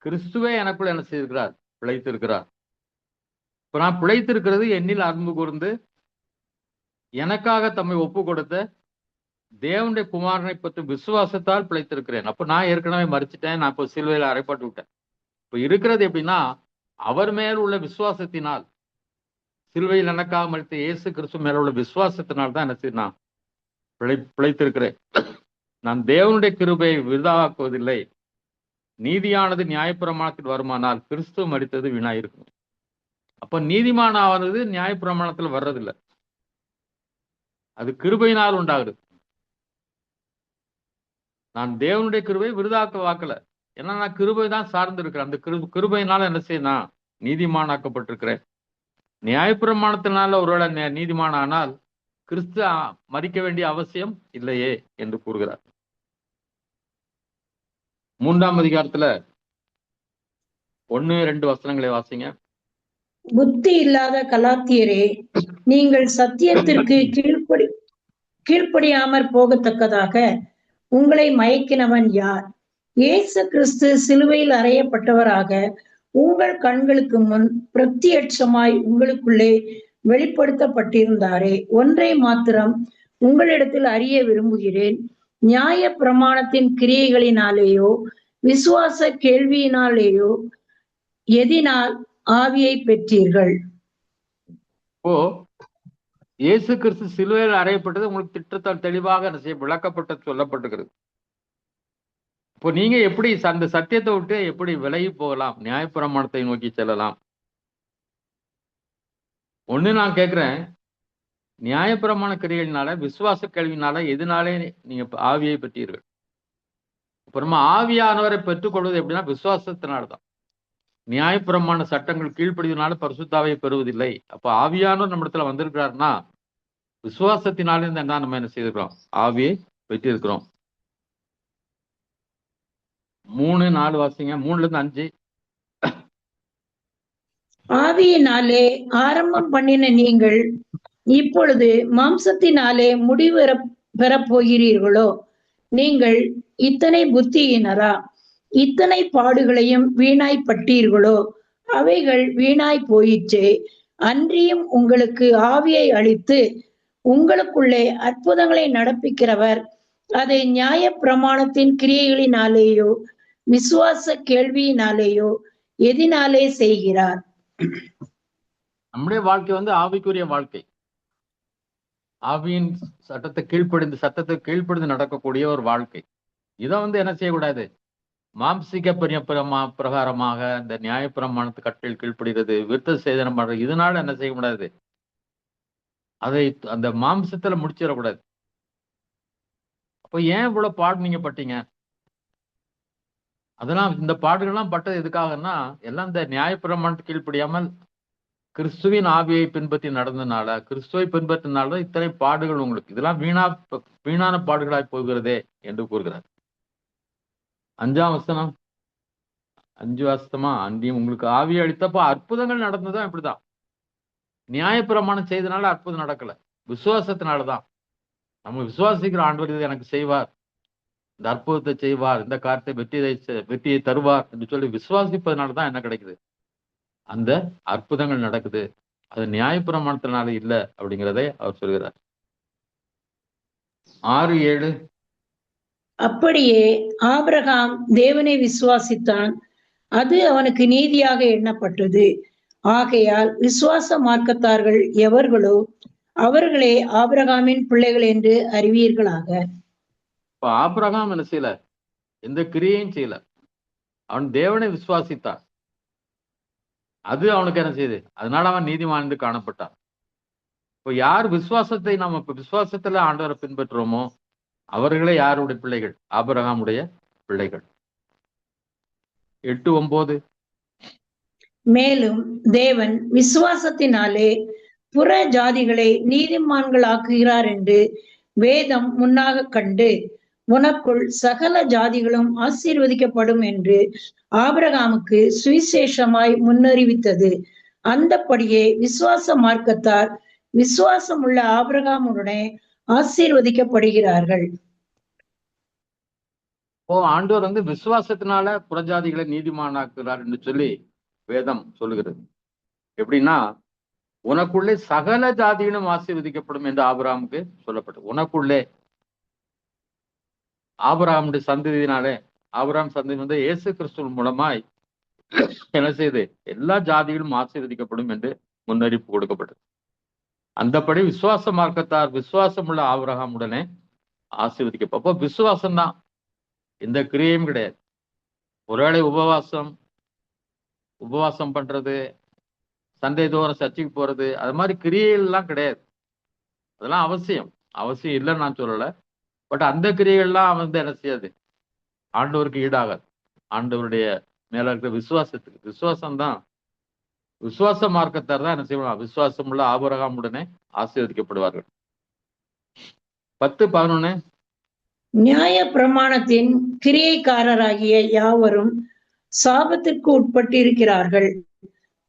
கிறிஸ்துவே எனக்குள்ள என்ன செய்திருக்கிறார், பிழைத்திருக்கிறார். இப்ப நான் பிழைத்திருக்கிறது என்னில் அன்பு கூர்ந்து எனக்காக தம்மை ஒப்பு கொடுத்த தேவனுடைய குமாரனை பற்றி விசுவாசத்தால் பிழைத்திருக்கிறேன். அப்ப நான் ஏற்கனவே மறிச்சிட்டேன், நான் இப்போ சிலுவையில் அறைப்பட்டு விட்டேன். இப்ப இருக்கிறது எப்படின்னா, அவர் மேல் உள்ள விசுவாசத்தினால், சிலுவையில் எனக்காக மறித்த இயேசு கிறிஸ்து மேல உள்ள விசுவாசத்தினால் தான் என்ன செய்ய நான் பிழைத்திருக்கிறேன். நான் தேவனுடைய கிருபையை விருதாக்குவதில்லை. நீதியானது நியாயப்பிரமாணத்தில் வருமானால் கிறிஸ்து மரித்தது வீணாயிருக்கும். அப்ப நீதிமானானது நியாயப்பிரமாணத்தில் வர்றதில்லை, அது கிருபையினால் உண்டாகுது. நான் தேவனுடைய கிருபை விருதாக்க வாக்கல, ஏன்னா நான் கிருபை தான் சார்ந்து இருக்கிறேன். அந்த கிருபையினால என்ன செய்யணும், நீதிமானாக்கப்பட்டிருக்கிறேன். நியாயப்பிரமாணத்தினால ஒருவேளை நீதிமானால் கிறிஸ்து மரிக்க வேண்டிய அவசியம் இல்லையே என்று கூறுகிறார். 3ஆம் அதிகாரத்துல 1-2 வசனங்களை வாசிங்க. புத்தி இல்லாத கலாத்தியரே, நீங்கள் சத்தியத்திற்கு கீழ்ப்படியாமற் போகத்தக்கதாக உங்களை மயக்கினவன் யார்? இயேசு கிறிஸ்து சிலுவையில் அறையப்பட்டவராக உங்கள் கண்களுக்கு முன் பிரத்யட்சமாய் உங்களுக்குள்ளே வெளிப்படுத்தப்பட்டிருந்தாரே. ஒன்றை மாத்திரம் உங்களிடத்தில் அறிய விரும்புகிறேன். நியாய பிரமாணத்தின் கிரியைகளினாலேயோ விசுவாச கேள்வியினாலேயோ எதினால் ஆவியை பெற்றீர்கள்? இப்போ இயேசு கிறிஸ்து சிலுவையில் அறையப்பட்டது உங்களுக்கு திட்டத்தால் தெளிவாக விளக்கப்பட்டு சொல்லப்பட்டிருக்கிறது. இப்போ நீங்க எப்படி அந்த சத்தியத்தை விட்டு எப்படி விலகி போகலாம், நியாயப்பிரமாணத்தை நோக்கி செல்லலாம்? ஒண்ணு நான் கேட்கிறேன், நியாயப்பிரமாண கிரியைகளினால விசுவாச கேள்வினால எதனாலே நீங்க ஆவியை பெற்றீர்கள்? அப்புறமா ஆவியானவரை பெற்றுக்கொள்வது எப்படின்னா விசுவாசத்தினால்தான். நியாயப்பிரமாண சட்டங்கள் கீழ்ப்படிவதனால பரிசுத்தாவை பெறுவதில்லை. அப்ப ஆவியானவர் நம்ம இடத்துல வந்திருக்கிறாருன்னா விசுவாசத்தினாலே தான் நம்ம என்ன செய்திருக்கிறோம், ஆவியை பெற்றிருக்கிறோம். 3-4 வாசிங்க. 3-5. ஆவியினாலே ஆரம்பம் பண்ணின நீங்கள் இப்பொழுது மாம்சத்தினாலே முடிவு பெறப் போகிறீர்களோ? நீங்கள் இத்தனை புத்தியினரா? இத்தனை பாடுகளையும் வீணாய்ப்பட்டீர்களோ? அவைகள் வீணாய் போயிற்றே. அன்றியும் உங்களுக்கு ஆவியை அளித்து உங்களுக்குள்ளே அற்புதங்களை நடப்பிக்கிறவர் அதை நியாய பிரமாணத்தின் கிரியைகளினாலேயோ விசுவாச கேள்வியினாலேயோ எதினாலே செய்கிறார்? நம்முடைய வாழ்க்கை ஆவிக்குரிய வாழ்க்கை. ஆவியின் சட்டத்தை கீழ்ப்படிந்து நடக்கக்கூடிய ஒரு வாழ்க்கை. இதை என்ன செய்யக்கூடாது, மாம்சிக பிரகாரமாக இந்த நியாயப்பிரமாணத்து கட்டில் கீழ்ப்படுகிறது, விருத்த சேதனம் பண்றது, இதனால என்ன செய்யக்கூடாது, அதை அந்த மாம்சத்துல முடிச்சிடக்கூடாது. அப்ப ஏன் இவ்வளவு பாடு நீங்க பட்டீங்க? அதெல்லாம் இந்த பாடுகள்லாம் பட்டது எதுக்காகன்னா, எல்லாம் இந்த நியாயப்பிரமாணத்து கீழ்ப்படியாமல் கிறிஸ்துவின் ஆவியை பின்பற்றி நடந்தனால, கிறிஸ்துவை பின்பற்றினால்தான் இத்தனை பாடுகள் உங்களுக்கு. இதெல்லாம் வீணான பாடுகளாய் போகிறதே என்று கூறுகிறார். 5ஆம் வசனம். 5 வருஷமா அன்றியும் உங்களுக்கு ஆவி அளித்தப்போ அற்புதங்கள் நடந்ததும் இப்படிதான். நியாயப்பிரமாணம் செய்தனால அற்புதம் நடக்கல, விசுவாசத்தினாலதான். நம்ம விசுவாசிக்கிற ஆண்டவர் இது எனக்கு செய்வார், இந்த அற்புதத்தை செய்வார், இந்த காரியத்தை வெற்றியை தருவார் என்று சொல்லி விசுவாசிப்பதனால தான் என்ன கிடைக்குது, அந்த அற்புதங்கள் நடக்குது. அது நியாயப்பிரமாணத்தினால இல்ல அப்படிங்கிறதை அவர் சொல்கிறார். 6:7. அப்படியே ஆபிரகாம் தேவனை விசுவாசித்தான், அது அவனுக்கு நீதியாக எண்ணப்பட்டது. ஆகையால் விசுவாச மார்க்கத்தார்கள் எவர்களோ அவர்களே ஆபிரகாமின் பிள்ளைகள் என்று அறிவீர்களாக. இப்ப ஆபிரகாம் என்ன செய்யல, எந்த கிரியையும் செய்யல, அவன் தேவனை விசுவாசித்தான், அது அவனுக்கு என்ன செய்யுது, அதனால அவன் நீதிமான் என்று காணப்பட்டான். இப்போ யார் விசுவாசத்தை நம்ம இப்ப விசுவாசத்துல ஆண்டவரை பின்பற்றுறோமோ அவர்களே யாருடைய பிள்ளைகள், ஆபிரகாமுடைய பிள்ளைகள். 8:9. மேலும் தேவன் விசுவாசத்தினாலே புற ஜாதிகளை நீதிமான்கள் ஆக்குகிறார் என்று வேதம் முன்னாக கண்டு, உனக்குள் சகல ஜாதிகளும் ஆசீர்வதிக்கப்படும் என்று ஆபிரகாமுக்கு சுவிசேஷமாய் முன்னறிவித்தது. அந்தப்படியே விசுவாச மார்க்கத்தார் விசுவாசம் உள்ள ஆபிரகாமுடனே ஆசீர்வதிக்கப்படுகிறார்கள். ஆண்டவர் விசுவாசத்தினால புறஜாதிகளை நீதிமானாக்குகிறார் என்று சொல்லி வேதம் சொல்லுகிறது. எப்படின்னா, உனக்குள்ளே சகல ஜாதிகளும் ஆசீர்வதிக்கப்படும் என்று ஆபிரகாமுக்கு சொல்லப்பட்டது. உனக்குள்ளே ஆபிரகாமுடைய சந்ததியினாலே, ஆபிரகாம் சந்ததி இயேசு கிறிஸ்துவின் மூலமாய் என்ன செய்து எல்லா ஜாதிகளும் ஆசீர்வதிக்கப்படும் என்று முன்னறிவிப்பு கொடுக்கப்பட்டது. அந்தபடி விசுவாச மார்க்கத்தார் விசுவாசம் உள்ள ஆபிரகாமுடனே ஆசீர்வதிக்கப்படும். அப்போ விசுவாசம் தான், எந்த கிரியையும் கிடையாது. ஒருவேளை உபவாசம் பண்றது, சண்டை தோறும் சர்ச்சைக்கு போறது, அது மாதிரி கிரியைகள்லாம் கிடையாது. அதெல்லாம் அவசியம் இல்லைன்னு நான் சொல்லல. பட் அந்த கிரியைகள்லாம் என்ன செய்யாது, ஆண்டவருக்கு ஈடாகாது. ஆண்டவருடைய மேல இருக்கிற விசுவாசத்துக்கு, விசுவாசம்தான், விசுவாச மார்க்கத்தார் தான் என்ன செய்வாங்க, விசுவாசம் உள்ள ஆபிரகாமுடனே ஆசீர்வதிக்கப்படுவார்கள். 10:11. நியாய பிரமாணத்தின் கிரியைக்காரராகிய யாவரும் சாபத்திற்கு உட்பட்டிருக்கிறார்கள்.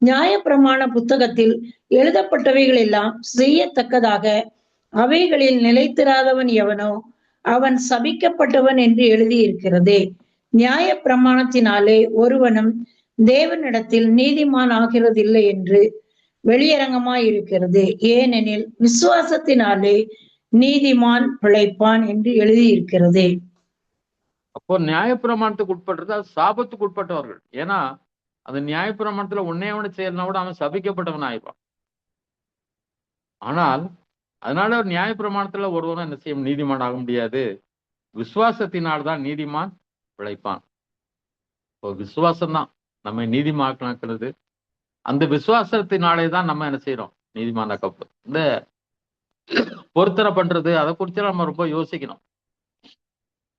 நியாய பிரமாண புத்தகத்தில் எழுதப்பட்டவைகள் எல்லாம் செய்யத்தக்கதாக அவைகளில் நிலைத்திராதவன் எவனோ அவன் சபிக்கப்பட்டவன் என்று எழுதியிருக்கிறதே. நியாய பிரமாணத்தினாலே ஒருவனும் தேவனிடத்தில் நீதிமான் ஆகிறதில்லை என்று வெளியரங்கமாயிருக்கிறது. ஏனெனில் விசுவாசத்தினாலே நீதிமான் பிழைப்பான் என்று எழுதியிருக்கிறதே. அப்போ நியாயப்பிரமாணத்துக்கு உட்பட்டது, அது சாபத்துக்கு உட்பட்டவர்கள். ஏன்னா அந்த நியாயப்பிரமாணத்துல ஒன்னே ஒண்ணு செய்யறதுனா கூட அவன் சபிக்கப்பட்டவன் ஆயிப்பான். ஆனால் அதனால ஒரு நியாயப்பிரமாணத்துல ஒருவனும் என்ன செய்யும், நீதிமான் ஆக முடியாது. விசுவாசத்தினால்தான் நீதிமான் பிழைப்பான். இப்போ விசுவாசம்தான் நம்மை நீதிமாக்கிறது. அந்த விசுவாசத்தினாலே தான் நம்ம என்ன செய்யறோம், நீதிமானாக்கப்படும். இந்த பொருத்தனை பண்றது, அதை குறித்து நம்ம ரொம்ப யோசிக்கணும்.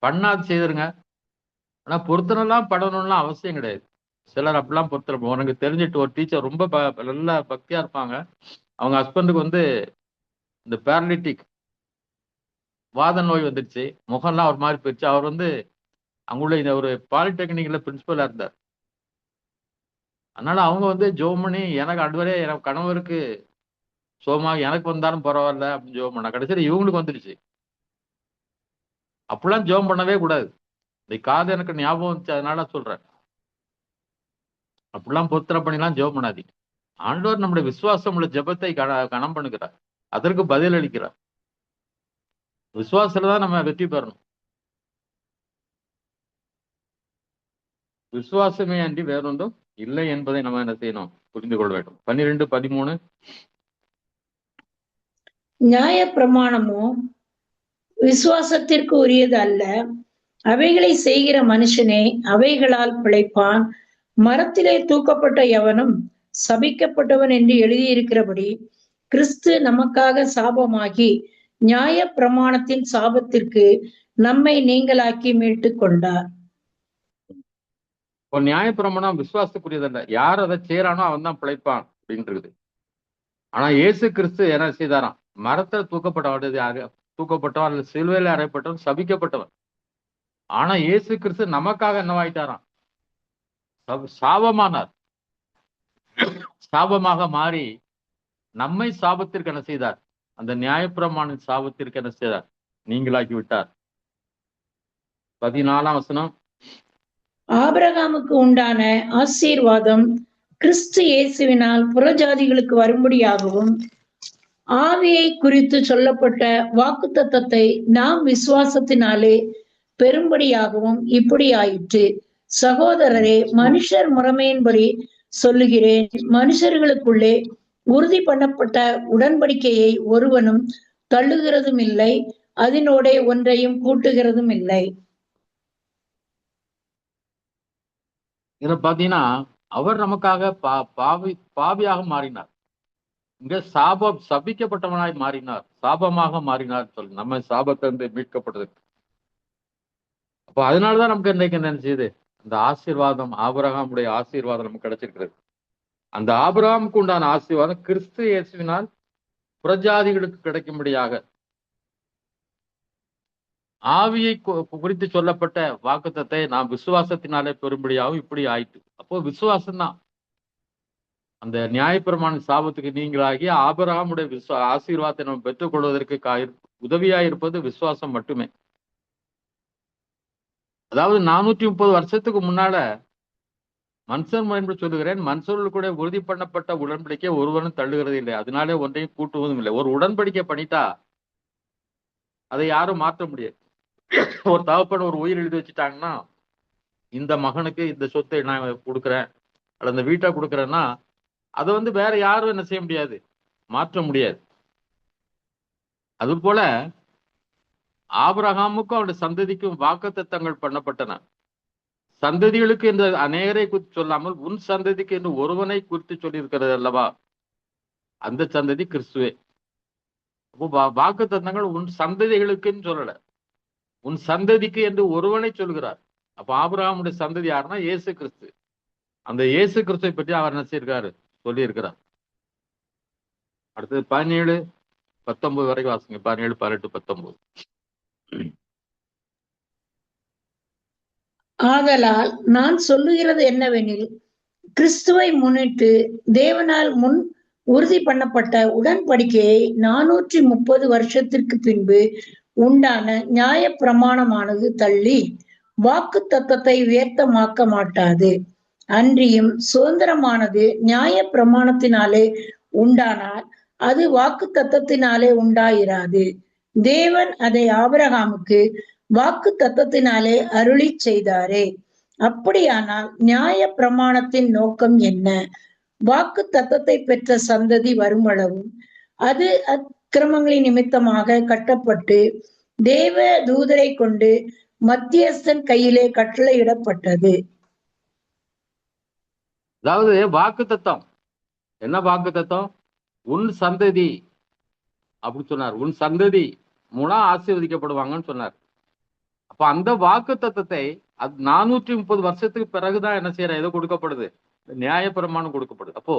பண்ணாது செய்திருங்க, ஆனா பொருத்தனைலாம் படணும்லாம் அவசியம் கிடையாது. சிலர் அப்படிலாம் பொருத்தனை, உனக்கு தெரிஞ்சிட்டு ஒரு டீச்சர் ரொம்ப நல்ல பக்தியா இருப்பாங்க, அவங்க ஹஸ்பண்டுக்கு இந்த பேரலிட்டிக் வாத நோய் வந்துடுச்சு, முகம்லாம் ஒரு மாதிரி போயிடுச்சு. அவர் அங்குள்ள இந்த ஒரு பாலிடெக்னிக்ல பிரின்சிபலா இருந்தார். அதனால அவங்க ஜோம் பண்ணி, எனக்கு அடுவரே எனக்கு கணவருக்கு சோமாக எனக்கு வந்தாலும் பரவாயில்ல அப்படின்னு ஜோம் பண்ண, கடைசியில் இவங்களுக்கு வந்துடுச்சு. அப்படிலாம் ஜோம் பண்ணவே கூடாது. இந்த காது எனக்கு ஞாபகம் வந்துச்சு, அதனால சொல்றேன். அப்படிலாம் பொருத்தனை பண்ணிலாம் ஜெபம் பண்ணாதீங்க. ஆண்டவர் நம்முடைய விசுவாசம் உள்ள ஜெபத்தை கனம் பண்ணுகிறார், அதற்கு பதில் அளிக்கிறார். விசுவாசத்துல தான் நம்ம வெற்றி பெறணும். விசுவாசமே அன்றி வேறொன்றும் இல்லை என்பதை நம்ம என்ன செய்யணும், புரிந்து கொள்ள வேண்டும். 12:13. நியாய பிரமாணமோ விசுவாசத்திற்கு உரியது அல்ல, அவைகளை செய்கிற மனுஷனே அவைகளால் பிழைப்பான். மரத்திலே தூக்கப்பட்ட எவனும் சபிக்கப்பட்டவன் என்று எழுதியிருக்கிறபடி கிறிஸ்து நமக்காக சாபமாகி நியாய பிரமாணத்தின் சாபத்திற்கு நம்மை நீங்களாக்கி மீட்டுக் கொண்டார். இப்போ நியாய பிரமாணம் விசுவாசத்துக்குரியதல்ல, யார் அதை செய்யறானோ அவன் தான் பிழைப்பான் அப்படின்றது. ஆனா இயேசு கிறிஸ்து என்ன செய்தாராம், மரத்தில் தூக்கப்பட்டவன் அல்லது சிலுவையில் அறையப்பட்டவன் சபிக்கப்பட்டவன். ஆனா இயேசு கிறிஸ்து நமக்காக என்னவாயிட்டாராம், சாபமானார். சாபமாக மாறி நம்மை சாபத்திற்கு என்ன செய்தார்? அந்த நியாயப்பிரமாண சாபத்திற்கு என்ன செய்தார்? நீங்களாக்கி விட்டார். 14ஆம் வசனம். ஆபிரகாமுக்கு உண்டான ஆசீர்வாதம் கிறிஸ்து இயேசுவினால் புறஜாதிகளுக்கு வரும்படியாகவும் ஆவியை குறித்து சொல்லப்பட்ட வாக்குத்தத்தத்தை நாம் விசுவாசத்தினாலே பெரும்படியாகவும் இப்படி ஆயிற்று. சகோதரரே, மனுஷர் முறைமையின்படி சொல்லுகிறேன், மனுஷர்களுக்குள்ளே உறுதி பண்ணப்பட்ட உடன்படிக்கையை ஒருவனும் தள்ளுகிறதும் இல்லை, அதனோட ஒன்றையும் கூட்டுகிறதும் இல்லை. இதுல பாத்தீங்கன்னா அவர் நமக்காக பாவியாக மாறினார். இங்க சபிக்கப்பட்டவனாய் மாறினார், சாபமாக மாறினார் சொல்லி நம்ம சாபத்திலிருந்து மீட்கப்பட்டதுக்கு. அப்ப அதனாலதான் நமக்கு இன்றைக்கு என்ன செய்யுது? அந்த ஆசீர்வாதம், ஆபிரகாமுடைய ஆசீர்வாதம் நமக்கு கிடைச்சிருக்கிறது. அந்த ஆபிரகாமுக்கு உண்டான ஆசீர்வாதம் கிறிஸ்து இயேசுவினால் புறஜாதிகளுக்கு கிடைக்கும்படியாக ஆவியை குறித்து சொல்லப்பட்ட வாக்குத்தத்தை நாம் விசுவாசத்தினாலே பெரும்படியாகவும் இப்படி ஆயிட்டு. அப்போ விசுவாசம்தான் அந்த நியாயப்பிரமாண சாபத்துக்கு நீங்களாகி ஆபிரகாமுடைய ஆசீர்வாதத்தை நம்ம பெற்றுக் கொள்வதற்கு உதவியாயிருப்பது விசுவாசம் மட்டுமே. அதாவது 430 வருஷத்துக்கு முன்னால மனுஷன் முறை சொல்லுகிறேன், மனுஷர்கள் கூட உறுதி பண்ணப்பட்ட உடன்படிக்கை ஒருவனும் தள்ளுகிறது இல்லை, அதனாலே ஒன்றையும் கூட்டுவதும் இல்லை. ஒரு உடன்படிக்கை பண்ணிட்டா அதை யாரும் மாற்ற முடியாது. ஒரு தகப்பன் ஒரு உயிர் எழுதி வச்சுட்டாங்கன்னா, இந்த மகனுக்கு இந்த சொத்தை நான் கொடுக்குறேன் அல்லது இந்த வீட்டை கொடுக்குறேன்னா அதை வேற யாரும் என்ன செய்ய முடியாது, மாற்ற முடியாது. அது போல ஆபிரகாமுக்கும் அவருடைய சந்ததிக்கும் வாக்குத்தத்தங்கள் பண்ணப்பட்டன. சந்ததிகளுக்கு என்று அநேகரை குறித்து சொல்லாமல் உன் சந்ததிக்கு என்று ஒருவனை குறித்து சொல்லி இருக்கிறது அல்லவா, அந்த சந்ததி கிறிஸ்துவே. அப்போ வாக்குத்தத்தங்கள் உன் சந்ததிகளுக்குன்னு சொல்லல, உன் சந்ததிக்கு என்று ஒருவனை சொல்கிறார். அப்ப ஆபிரகாமுடைய சந்ததி யாருன்னா இயேசு கிறிஸ்து. அந்த இயேசு கிறிஸ்துவை பற்றி அவர் என்ன செய்யிருக்காரு, சொல்லி இருக்கிறார். அடுத்தது 17-19 வரைக்கும் வாசிங்க. 17, 18, 19. ஆதலால் நான் சொல்லுகிறது என்னவெனில், கிறிஸ்துவை முன்னிட்டு தேவனால் முன் உறுதி பண்ணப்பட்ட உடன்படிக்கையை 430 வருஷத்திற்கு பின்பு உண்டான நியாய பிரமாணமானது தள்ளி வாக்கு தத்தத்தை வியர்த்தமாக்க மாட்டாது. அன்றியும் சுதந்திரமானது நியாய பிரமாணத்தினாலே உண்டானால் அது வாக்கு தத்தத்தினாலே உண்டாயிராது. தேவன் அதை ஆபிரகாமுக்கு வாக்கு தத்தத்தினாலே அருளி செய்தாரே. அப்படியானால் நியாய பிரமாணத்தின் நோக்கம் என்ன? வாக்கு தத்தத்தை பெற்ற சந்ததி வருமளவும் அது அக்கிரமங்களின் நிமித்தமாக கட்டப்பட்டு தேவ தூதரை கொண்டு மத்தியஸ்தன் கையிலே கட்டளையிடப்பட்டது. அதாவது வாக்கு தத்தம் என்ன? வாக்கு தத்தம் உன் சந்ததி அப்படி சொன்னார். உன் சந்ததி மூலம் ஆசீர்வதிக்கப்படுவாங்கன்னு சொன்னார். அப்ப அந்த வாக்கு தத்தத்தை அது 430 வருஷத்துக்கு பிறகுதான் என்ன செய்யற, ஏதோ கொடுக்கப்படுது, நியாயப்பிரமாணம் கொடுக்கப்படுது. அப்போ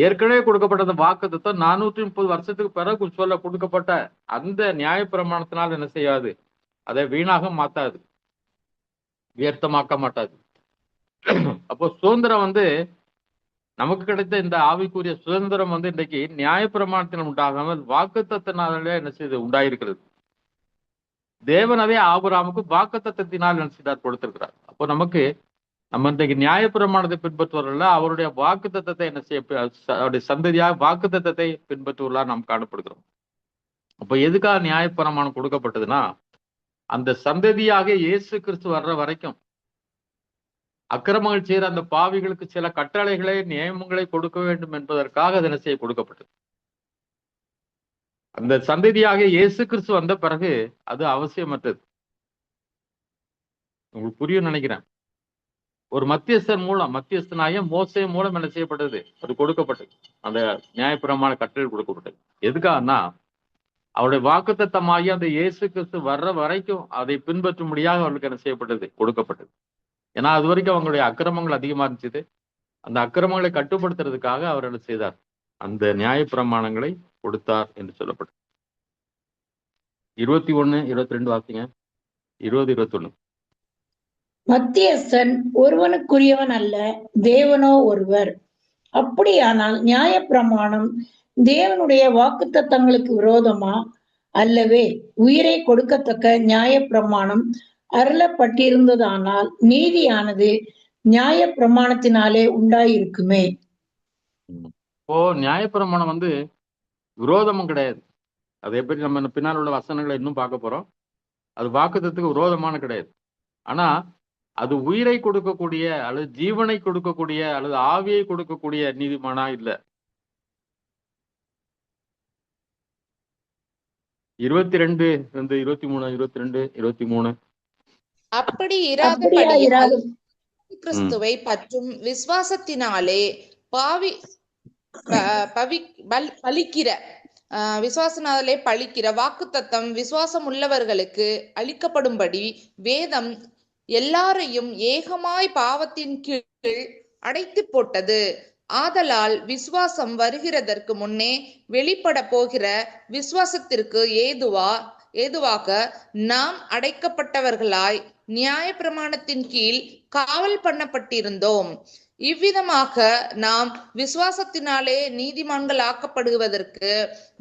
ஏற்கனவே கொடுக்கப்பட்ட அந்த வாக்கு தத்தம் 430 வருஷத்துக்கு பிறகு சொல்ல கொடுக்கப்பட்ட அந்த நியாயப்பிரமாணத்தினால் என்ன செய்யாது, அதை வீணாக மாத்தாது, வியர்த்தமாக்க மாட்டாது. அப்போ சுதந்திரம் நமக்கு கிடைத்த இந்த ஆவிக்குரிய சுதந்திரம் இன்றைக்கு நியாயப்பிரமாணத்தினால் உண்டாகாமல் வாக்குத்தத்தினாலே என்ன செய்து உண்டாயிருக்கிறது. தேவன் அதே ஆபிரகாமுக்கு வாக்குத்தத்தினால் என்ன செய்தார், கொடுத்திருக்கிறார். அப்போ நம்ம இன்றைக்கு நியாயப்பிரமாணத்தை பின்பற்றுவதில்ல, அவருடைய வாக்குத்தத்தை என்ன செய்ய, அவருடைய சந்ததியாக வாக்குத்தத்தை பின்பற்றுவதாக நாம் காணப்படுகிறோம். அப்போ எதுக்காக நியாயப்பிரமாணம் கொடுக்கப்பட்டதுன்னா, அந்த சந்ததியாக இயேசு கிறிஸ்து வர்ற வரைக்கும் அக்கிரமங்கள் செய்கிற அந்த பாவிகளுக்கு சில கட்டளைகளை நியமங்களை கொடுக்க வேண்டும் என்பதற்காக அது என்ன செய்ய கொடுக்கப்பட்டது. அந்த சந்ததியாக இயேசு கிறிஸ்து வந்த பிறகு அது அவசியமற்றது. உங்களுக்கு புரியும் நினைக்கிறேன். ஒரு மத்தியஸ்தன் மூலம், மத்தியஸ்தனாகிய மோசே மூலம் என்ன செய்யப்பட்டது, அது கொடுக்கப்பட்டது. அந்த நியாயப்பிரமாண கட்டளை கொடுக்கப்பட்டது. எதுக்காகனா அவருடைய வாக்குத்தத்தமாகி அந்த இயேசு கிறிஸ்து வர்ற வரைக்கும் அதை பின்பற்றும்படியாக அவர்களுக்கு என்ன செய்யப்பட்டது, கொடுக்கப்பட்டது. ஏன்னா அது வரைக்கும் அவங்களுடைய அக்கிரமங்கள் அதிகமா இருந்துச்சு. அந்த அக்கிரமங்களை கட்டுப்படுத்துறதுக்காக அவர் என்ன செய்தார், அந்த நியாயப்பிரமாணங்களை கொடுத்தார் என்று சொல்லப்பட்டது. 21, 22 வாசிங்க. 20, 21. மத்தியஸ்தன் ஒருவனுக்குரியவன் அல்ல, தேவனோ ஒருவர். அப்படியானால் நியாயப்பிரமாணம் தேவனுடைய வாக்குத்தத்தங்களுக்கு விரோதமா? அல்லவே. உயிரை கொடுக்கத்தக்க நியாயப்பிரமாணம் அருளப்பட்டிருந்ததானால் நீதியானது நியாயப்பிரமாணத்தினாலே உண்டாயிருக்குமே. இப்போ நியாயப்பிரமாணம் விரோதமும் கிடையாது. அதை எப்படி நம்ம பின்னால் உள்ள வசனங்களை இன்னும் பார்க்க போறோம். அது வாக்குத்தத்துக்கு விரோதமான கிடையாது. ஆனா அது உயிரை கொடுக்கக்கூடிய அல்லது ஜீவனை கொடுக்கக்கூடிய அல்லது ஆவியை கொடுக்கக்கூடிய நீதிமானா இல்ல. 22 23 22 23 அப்படி அப்படியா இராதபடியால் இராது கிறிஸ்துவை பற்றும் விசுவாசத்தினாலே பலிக்கிற விசுவாசனாலே பலிக்கிற வாக்குத்தத்தம் விசுவாசம் உள்ளவர்களுக்கு அளிக்கப்படும்படி வேதம் எல்லாரையும் ஏகமாய் பாவத்தின் கீழ் அடைத்து போட்டது. ஆதலால் விசுவாசம் வருகிறதற்கு முன்னே வெளிப்பட போகிற விசுவாசத்திற்கு ஏதுவாக நாம் அடைக்கப்பட்டவர்களாய் நியாயப்பிரமாணத்தின் கீழ் காவல் பண்ணப்பட்டிருந்தோம். இவ்விதமாக நாம் விசுவாசத்தினாலே நீதிமான்கள் ஆக்கப்படுவதற்கு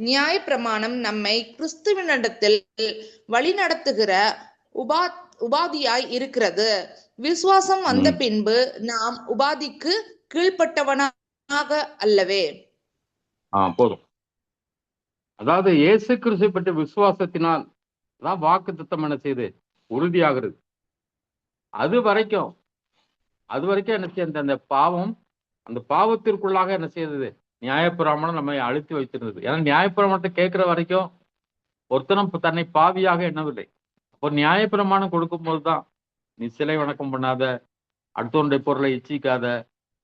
நியாயப்பிரமாணம் நம்மை கிறிஸ்துவினிடத்தில் வழிநடத்துகிற உபாதியாய் இருக்கிறது. விசுவாசம் வந்த பின்பு நாம் உபாதிக்கு கீழ்ப்பட்டவனாக அல்லவே. போதும். அதாவது இயேசு கிறிஸ்துவை பற்றி விசுவாசத்தினால் தான் வாக்குத்தத்தம் என்ன செய்து உறுதியாகிறது. அது வரைக்கும் என்ன செய்ய அந்த பாவம், அந்த பாவத்திற்குள்ளாக என்ன செய்தது, நியாயப்பிரமாணம் நம்மை அழுத்தி வைத்திருந்தது. ஏன்னா நியாயப்பிரமாணத்தை கேட்கிற வரைக்கும் ஒருத்தனும் தன்னை பாவியாக எண்ணவில்லை. ஒரு நியாயப்பிரமாணம் கொடுக்கும் போதுதான் நீ சிலை வணக்கம் பண்ணாத, அடுத்தவனுடைய பொருளை இச்சிக்காத,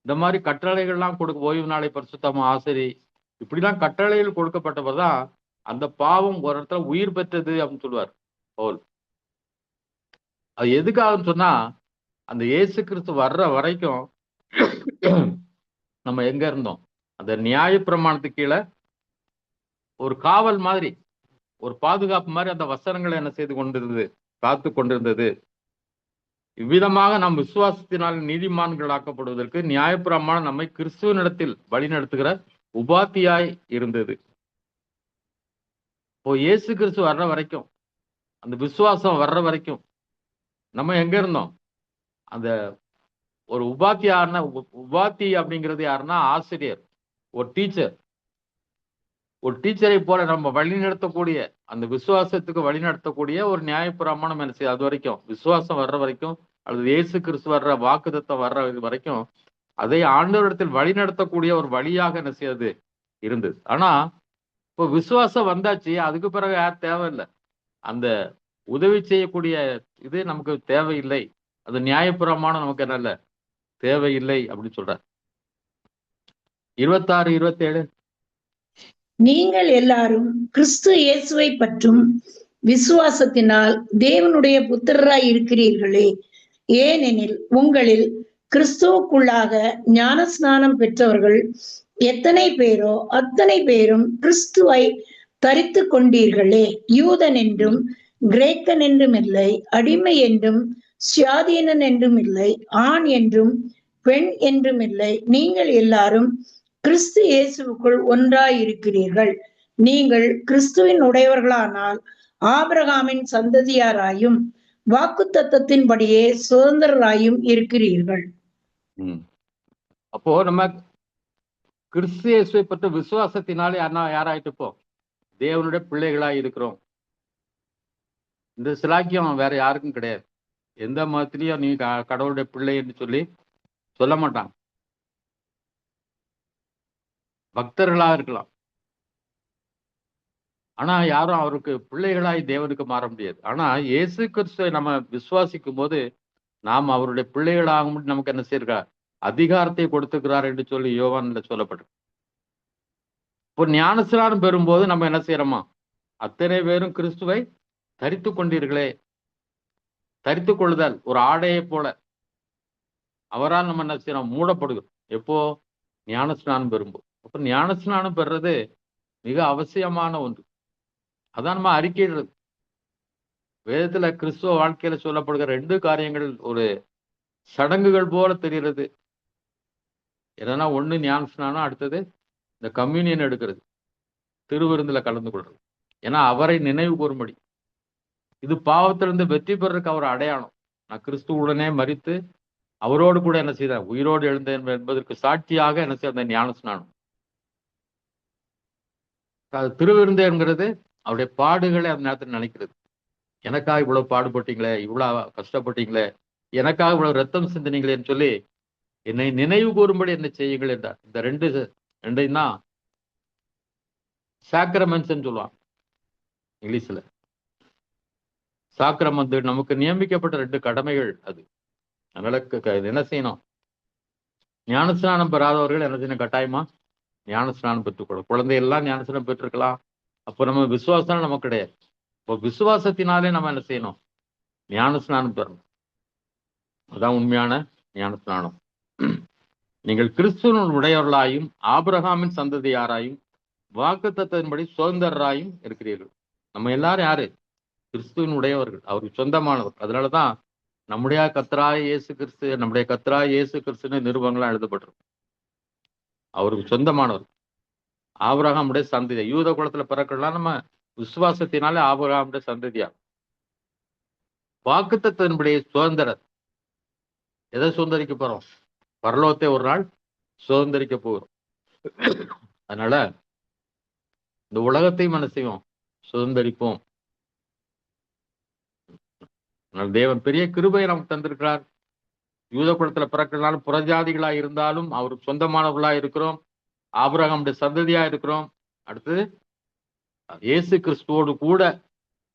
இந்த மாதிரி கட்டளைகள்லாம் ஓய்வு நாளை பரிசுத்தமா ஆசரி, இப்படிலாம் கட்டளைகள் கொடுக்கப்பட்டவர்தான் அந்த பாவம் ஒரு இடத்துல உயிர் பெற்றது அப்படின்னு சொல்லுவார் பவுல். அது எதுக்காகன்னு சொன்னா, அந்த இயேசு கிறிஸ்து வர்ற வரைக்கும் நம்ம எங்க இருந்தோம், அந்த நியாயப்பிரமாணத்துக்கு கீழே ஒரு காவல் மாதிரி, ஒரு பாதுகாப்பு மாதிரி அந்த வசனங்களை என்ன செய்து கொண்டிருந்தது, காத்து கொண்டிருந்தது. இவ்விதமாக நாம் விசுவாசத்தினால் நீதிமான்கள் ஆக்கப்படுவதற்கு நியாயப்பிரமாணம் நம்மை கிறிஸ்துவனிடத்தில் வழிநடத்துகிற உபாத்தியாய் இருந்தது. இப்போ இயேசு கிறிஸ்து வர்ற வரைக்கும், அந்த விசுவாசம் வர்ற வரைக்கும் நம்ம எங்க இருந்தோம், அந்த ஒரு உபாத்தி அப்படிங்கிறது யாருன்னா ஆசிரியர், ஒரு டீச்சர். ஒரு டீச்சரை போல நம்ம வழிநடத்தக்கூடிய, அந்த விசுவாசத்துக்கு வழிநடத்தக்கூடிய ஒரு நியாயப்பிரமாணம் என்ன செய்யும், அது வரைக்கும் விசுவாசம் வர்ற வரைக்கும், அல்லது இயேசு கிறிஸ்து வர்ற வாக்குத்தத்தம் வர்ற வரைக்கும் அதை ஆண்டவரிடத்தில் வழிநடத்தக்கூடிய ஒரு வழியாக என்ன செய்யாது இருந்தது. ஆனா இப்போ விசுவாசம் வந்தாச்சு, அதுக்கு பிறகு யார் தேவையில்லை, அந்த உதவி செய்யக்கூடிய இது நமக்கு தேவையில்லை, அது நியாயப்பிரமாணம் நமக்கு என்ன தேவையில்லை அப்படின்னு சொல்றார். 26 27 நீங்கள் எல்லாரும் கிறிஸ்து இயேசுவை பற்றும் விசுவாசத்தினால் தேவனுடைய புத்திரராய் இருக்கிறீர்களே. ஏனெனில் உங்களில் கிறிஸ்துவுக்குள்ளாக ஞானஸ்நானம் பெற்றவர்கள் எத்தனை பேரோ அத்தனை பேரும் கிறிஸ்துவை தரித்து கொண்டீர்களே. யூதன் என்றும் கிரேக்கன் என்றும் இல்லை, அடிமை என்றும் சுயாதீனன் என்றும் இல்லை, ஆண் என்றும் பெண் என்றும் இல்லை, நீங்கள் எல்லாரும் கிறிஸ்து இயேசுவுக்குள் ஒன்றாயிருக்கிறீர்கள். நீங்கள் கிறிஸ்துவின் உடையவர்களானால் ஆபிரகாமின் சந்ததியாராயும் வாக்குத்தத்தத்தின்படியே சுதந்திரராயும் இருக்கிறீர்கள். அப்போ நம்ம கிறிஸ்து இயேசுவை பற்றி விசுவாசத்தினாலே யாராயிட்டு இப்போ தேவனுடைய பிள்ளைகளாய் இருக்கிறோம். இந்த சிலாக்கியம் வேற யாருக்கும் கிடையாது. எந்த மதத்திலையும் நீ கடவுளுடைய பிள்ளை என்று சொல்லி சொல்ல மாட்டாங்க. பக்தர்களாக இருக்கலாம், ஆனா யாரும் அவருக்கு பிள்ளைகளாய் தேவனுக்கு மாற முடியாது. ஆனா இயேசு கிறிஸ்துவை நம்ம விசுவாசிக்கும் போது நாம் அவருடைய பிள்ளைகளாகும் நமக்கு என்ன செய்யறா, அதிகாரத்தை கொடுத்துக்கிறார் என்று சொல்லி யோவான்ல சொல்லப்பட்டிருக்கு. இப்போ ஞானஸ்நானம் பெறும்போது நம்ம என்ன செய்யறோமா, அத்தனை பேரும் கிறிஸ்துவை தரித்து கொண்டீர்களே. தரித்து கொள்ளுதல் ஒரு ஆடையை போல அவரால் நம்ம என்ன செய்யறோம், மூடப்படுகிறோம். எப்போ ஞானஸ்நானம் பெறும்போது. அப்ப ஞானஸ்நானம் பெறுறது மிக அவசியமான ஒன்று. அதான் நம்ம அறிக்கையிடுறது. வேதத்துல கிறிஸ்துவ வாழ்க்கையில சொல்லப்படுகிற 2 காரியங்கள் ஒரு சடங்குகள் போல தெரிகிறது. என்னன்னா ஒண்ணு ஞானஸ்நானம், அடுத்தது இந்த கம்யூனியன் எடுக்கிறது, திருவிருந்துல கலந்து கொள்றது. ஏன்னா அவரை நினைவு கூறும்படி. இது பாவத்திலிருந்து வெற்றி பெறறதுக்கு அவர் அடையாளம். நான் கிறிஸ்துவுடனே மரித்து அவரோடு கூட என்ன செய்தேன், உயிரோடு எழுந்தேன் என்பதற்கு சாட்சியாக என்ன செய்ய அந்த ஞானஸ்நானம். அது திருவிருந்து என்கிறது அவருடைய பாடுகளை அந்த நேரத்தில் நினைக்கிறது. எனக்காக இவ்வளவு பாடுபட்டீங்களே, இவ்வளவு கஷ்டப்பட்டீங்களே, எனக்காக இவ்வளவு ரத்தம் சிந்தினீங்களேன்னு சொல்லி என்னை நினைவு கூறும்படி என்ன செய்யுங்கள் என்றார். இந்த ரெண்டையும் தான் சாக்ரமெண்ட்ஸ் சொல்லுவாங்க இங்கிலீஷ்ல. சாக்ரமெண்ட் நமக்கு நியமிக்கப்பட்ட 2 கடமைகள். அது அதனால என்ன செய்யணும், ஞானஸ்நானம் பெறாதவர்கள் என்ன செய்யணும், கட்டாயமா ஞானஸ்நானம் பெற்றுக்கொள்ளும். குழந்தையெல்லாம் ஞானஸ்நானம் பெற்றிருக்கலாம். அப்போ நம்ம விசுவாசம் நமக்கு கிடையாது. இப்போ விசுவாசத்தினாலே நம்ம என்ன செய்யணும், ஞானஸ்நானம் பெறணும். அதான் உண்மையான ஞானஸ்நானம். நீங்கள் கிறிஸ்துவின் உடையவர்களாயும் ஆபிரகாமின் சந்ததியாராயும் வாக்குத்தத்தத்தின்படி சுதந்திரராயும் இருக்கிறீர்கள். நம்ம எல்லாரும் யாரு, கிறிஸ்துவின் உடையவர்கள், அவருக்கு சொந்தமானவர். அதனாலதான் நம்முடைய கர்த்தராகிய இயேசு கிறிஸ்து, நம்முடைய கர்த்தராகிய இயேசு கிறிஸ்துன்னு நிருபங்கள்லாம் எழுதப்பட்டிருக்கு. அவருக்கு சொந்தமானவர். ஆபிரகாமுடைய சந்ததி, யூத குலத்துல பிறக்கலாம், நம்ம விசுவாசத்தினாலே ஆபிரகாமுடைய சந்ததியா. வாக்குத்தத்தத்தின்படி சுதந்திரர். எதை சுதந்திரிக்க போறோம், பரலோகத்தை ஒரு நாள் சுதந்திரிக்க போகிறோம். அதனால இந்த உலகத்தையும் என்ன செய்வோம், சுதந்திரிப்போம். தேவன் பெரிய கிருபையை நமக்கு தந்திருக்கிறார். யூத குலத்துல பிறக்கிறதுனால புறஜாதிகளா இருந்தாலும் அவருக்கு சொந்தமானவர்களா இருக்கிறோம், ஆபிரகாமுடைய சந்ததியா இருக்கிறோம். அடுத்தது இயேசு கிறிஸ்துவோடு கூட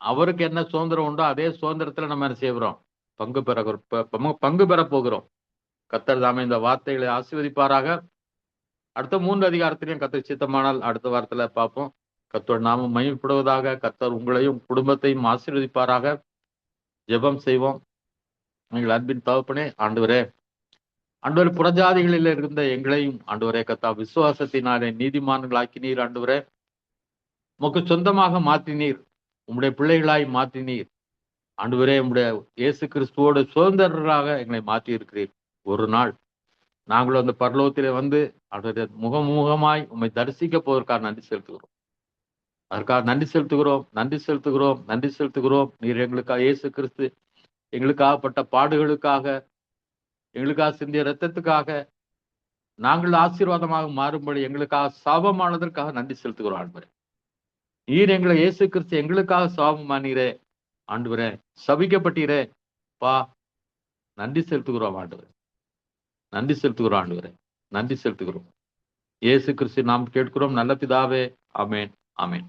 அவருக்கு என்ன சுதந்திரம் உண்டோ அதே சுதந்திரத்துல நம்ம என்ன செய்கிறோம், பங்கு பெற போகிறோம். கர்த்தர் தாமே இந்த வார்த்தைகளை ஆசீர்வதிப்பாராக. அடுத்த 3 அதிகாரத்திலையும் கர்த்தர் சித்தமானால் அடுத்த வாரத்துல பார்ப்போம். கர்த்தர் நாமம் மகிமைப்படுவதாக. கர்த்தர் உங்களையும் குடும்பத்தையும் ஆசீர்வதிப்பாராக. ஜெபம் செய்வோம். எங்கள் அன்பின் தகப்பனே, ஆண்டவரே, புறஜாதிகளில் இருந்த எங்களையும் ஆண்டவரே கர்த்தா விசுவாசத்தினாலே நீதிமான்களாக்கினீர். ஆண்டவரே, உமக்கு சொந்தமாக மாற்றினீர், உம்முடைய பிள்ளைகளாய் மாற்றினீர். ஆண்டவரே, உம்முடைய இயேசு கிறிஸ்துவோடு சுதந்திரராக எங்களை மாற்றி இருக்கிறீர். ஒரு நாள் நாங்களும் அந்த பரலோகத்திலே வந்து ஆண்டவரே முகமுகமாய் உம்மை தரிசிக்க போவதற்காக நன்றி செலுத்துகிறோம். அதற்காக நன்றி செலுத்துகிறோம். நீர் எங்களுக்காக, இயேசு கிறிஸ்து எங்களுக்காகப்பட்ட பாடுகளுக்காக, எங்களுக்காக சிந்திய இரத்தத்துக்காக நாங்கள் ஆசீர்வாதமாக மாறும்படி எங்களுக்காக சாபமானதற்காக நன்றி செலுத்துகிறோம். ஆண்டவரே, நீர் எங்களை, இயேசு கிறிஸ்து எங்களுக்காக சாபமானீரே. ஆண்டவரே, சபிக்கப்பட்டீரே பா, நன்றி செலுத்துகிறோம் ஆண்டவரே, நன்றி செலுத்துகிறோம். இயேசு கிறிஸ்து நாம் கேட்கிறோம் நல்ல பிதாவே. ஆமேன்.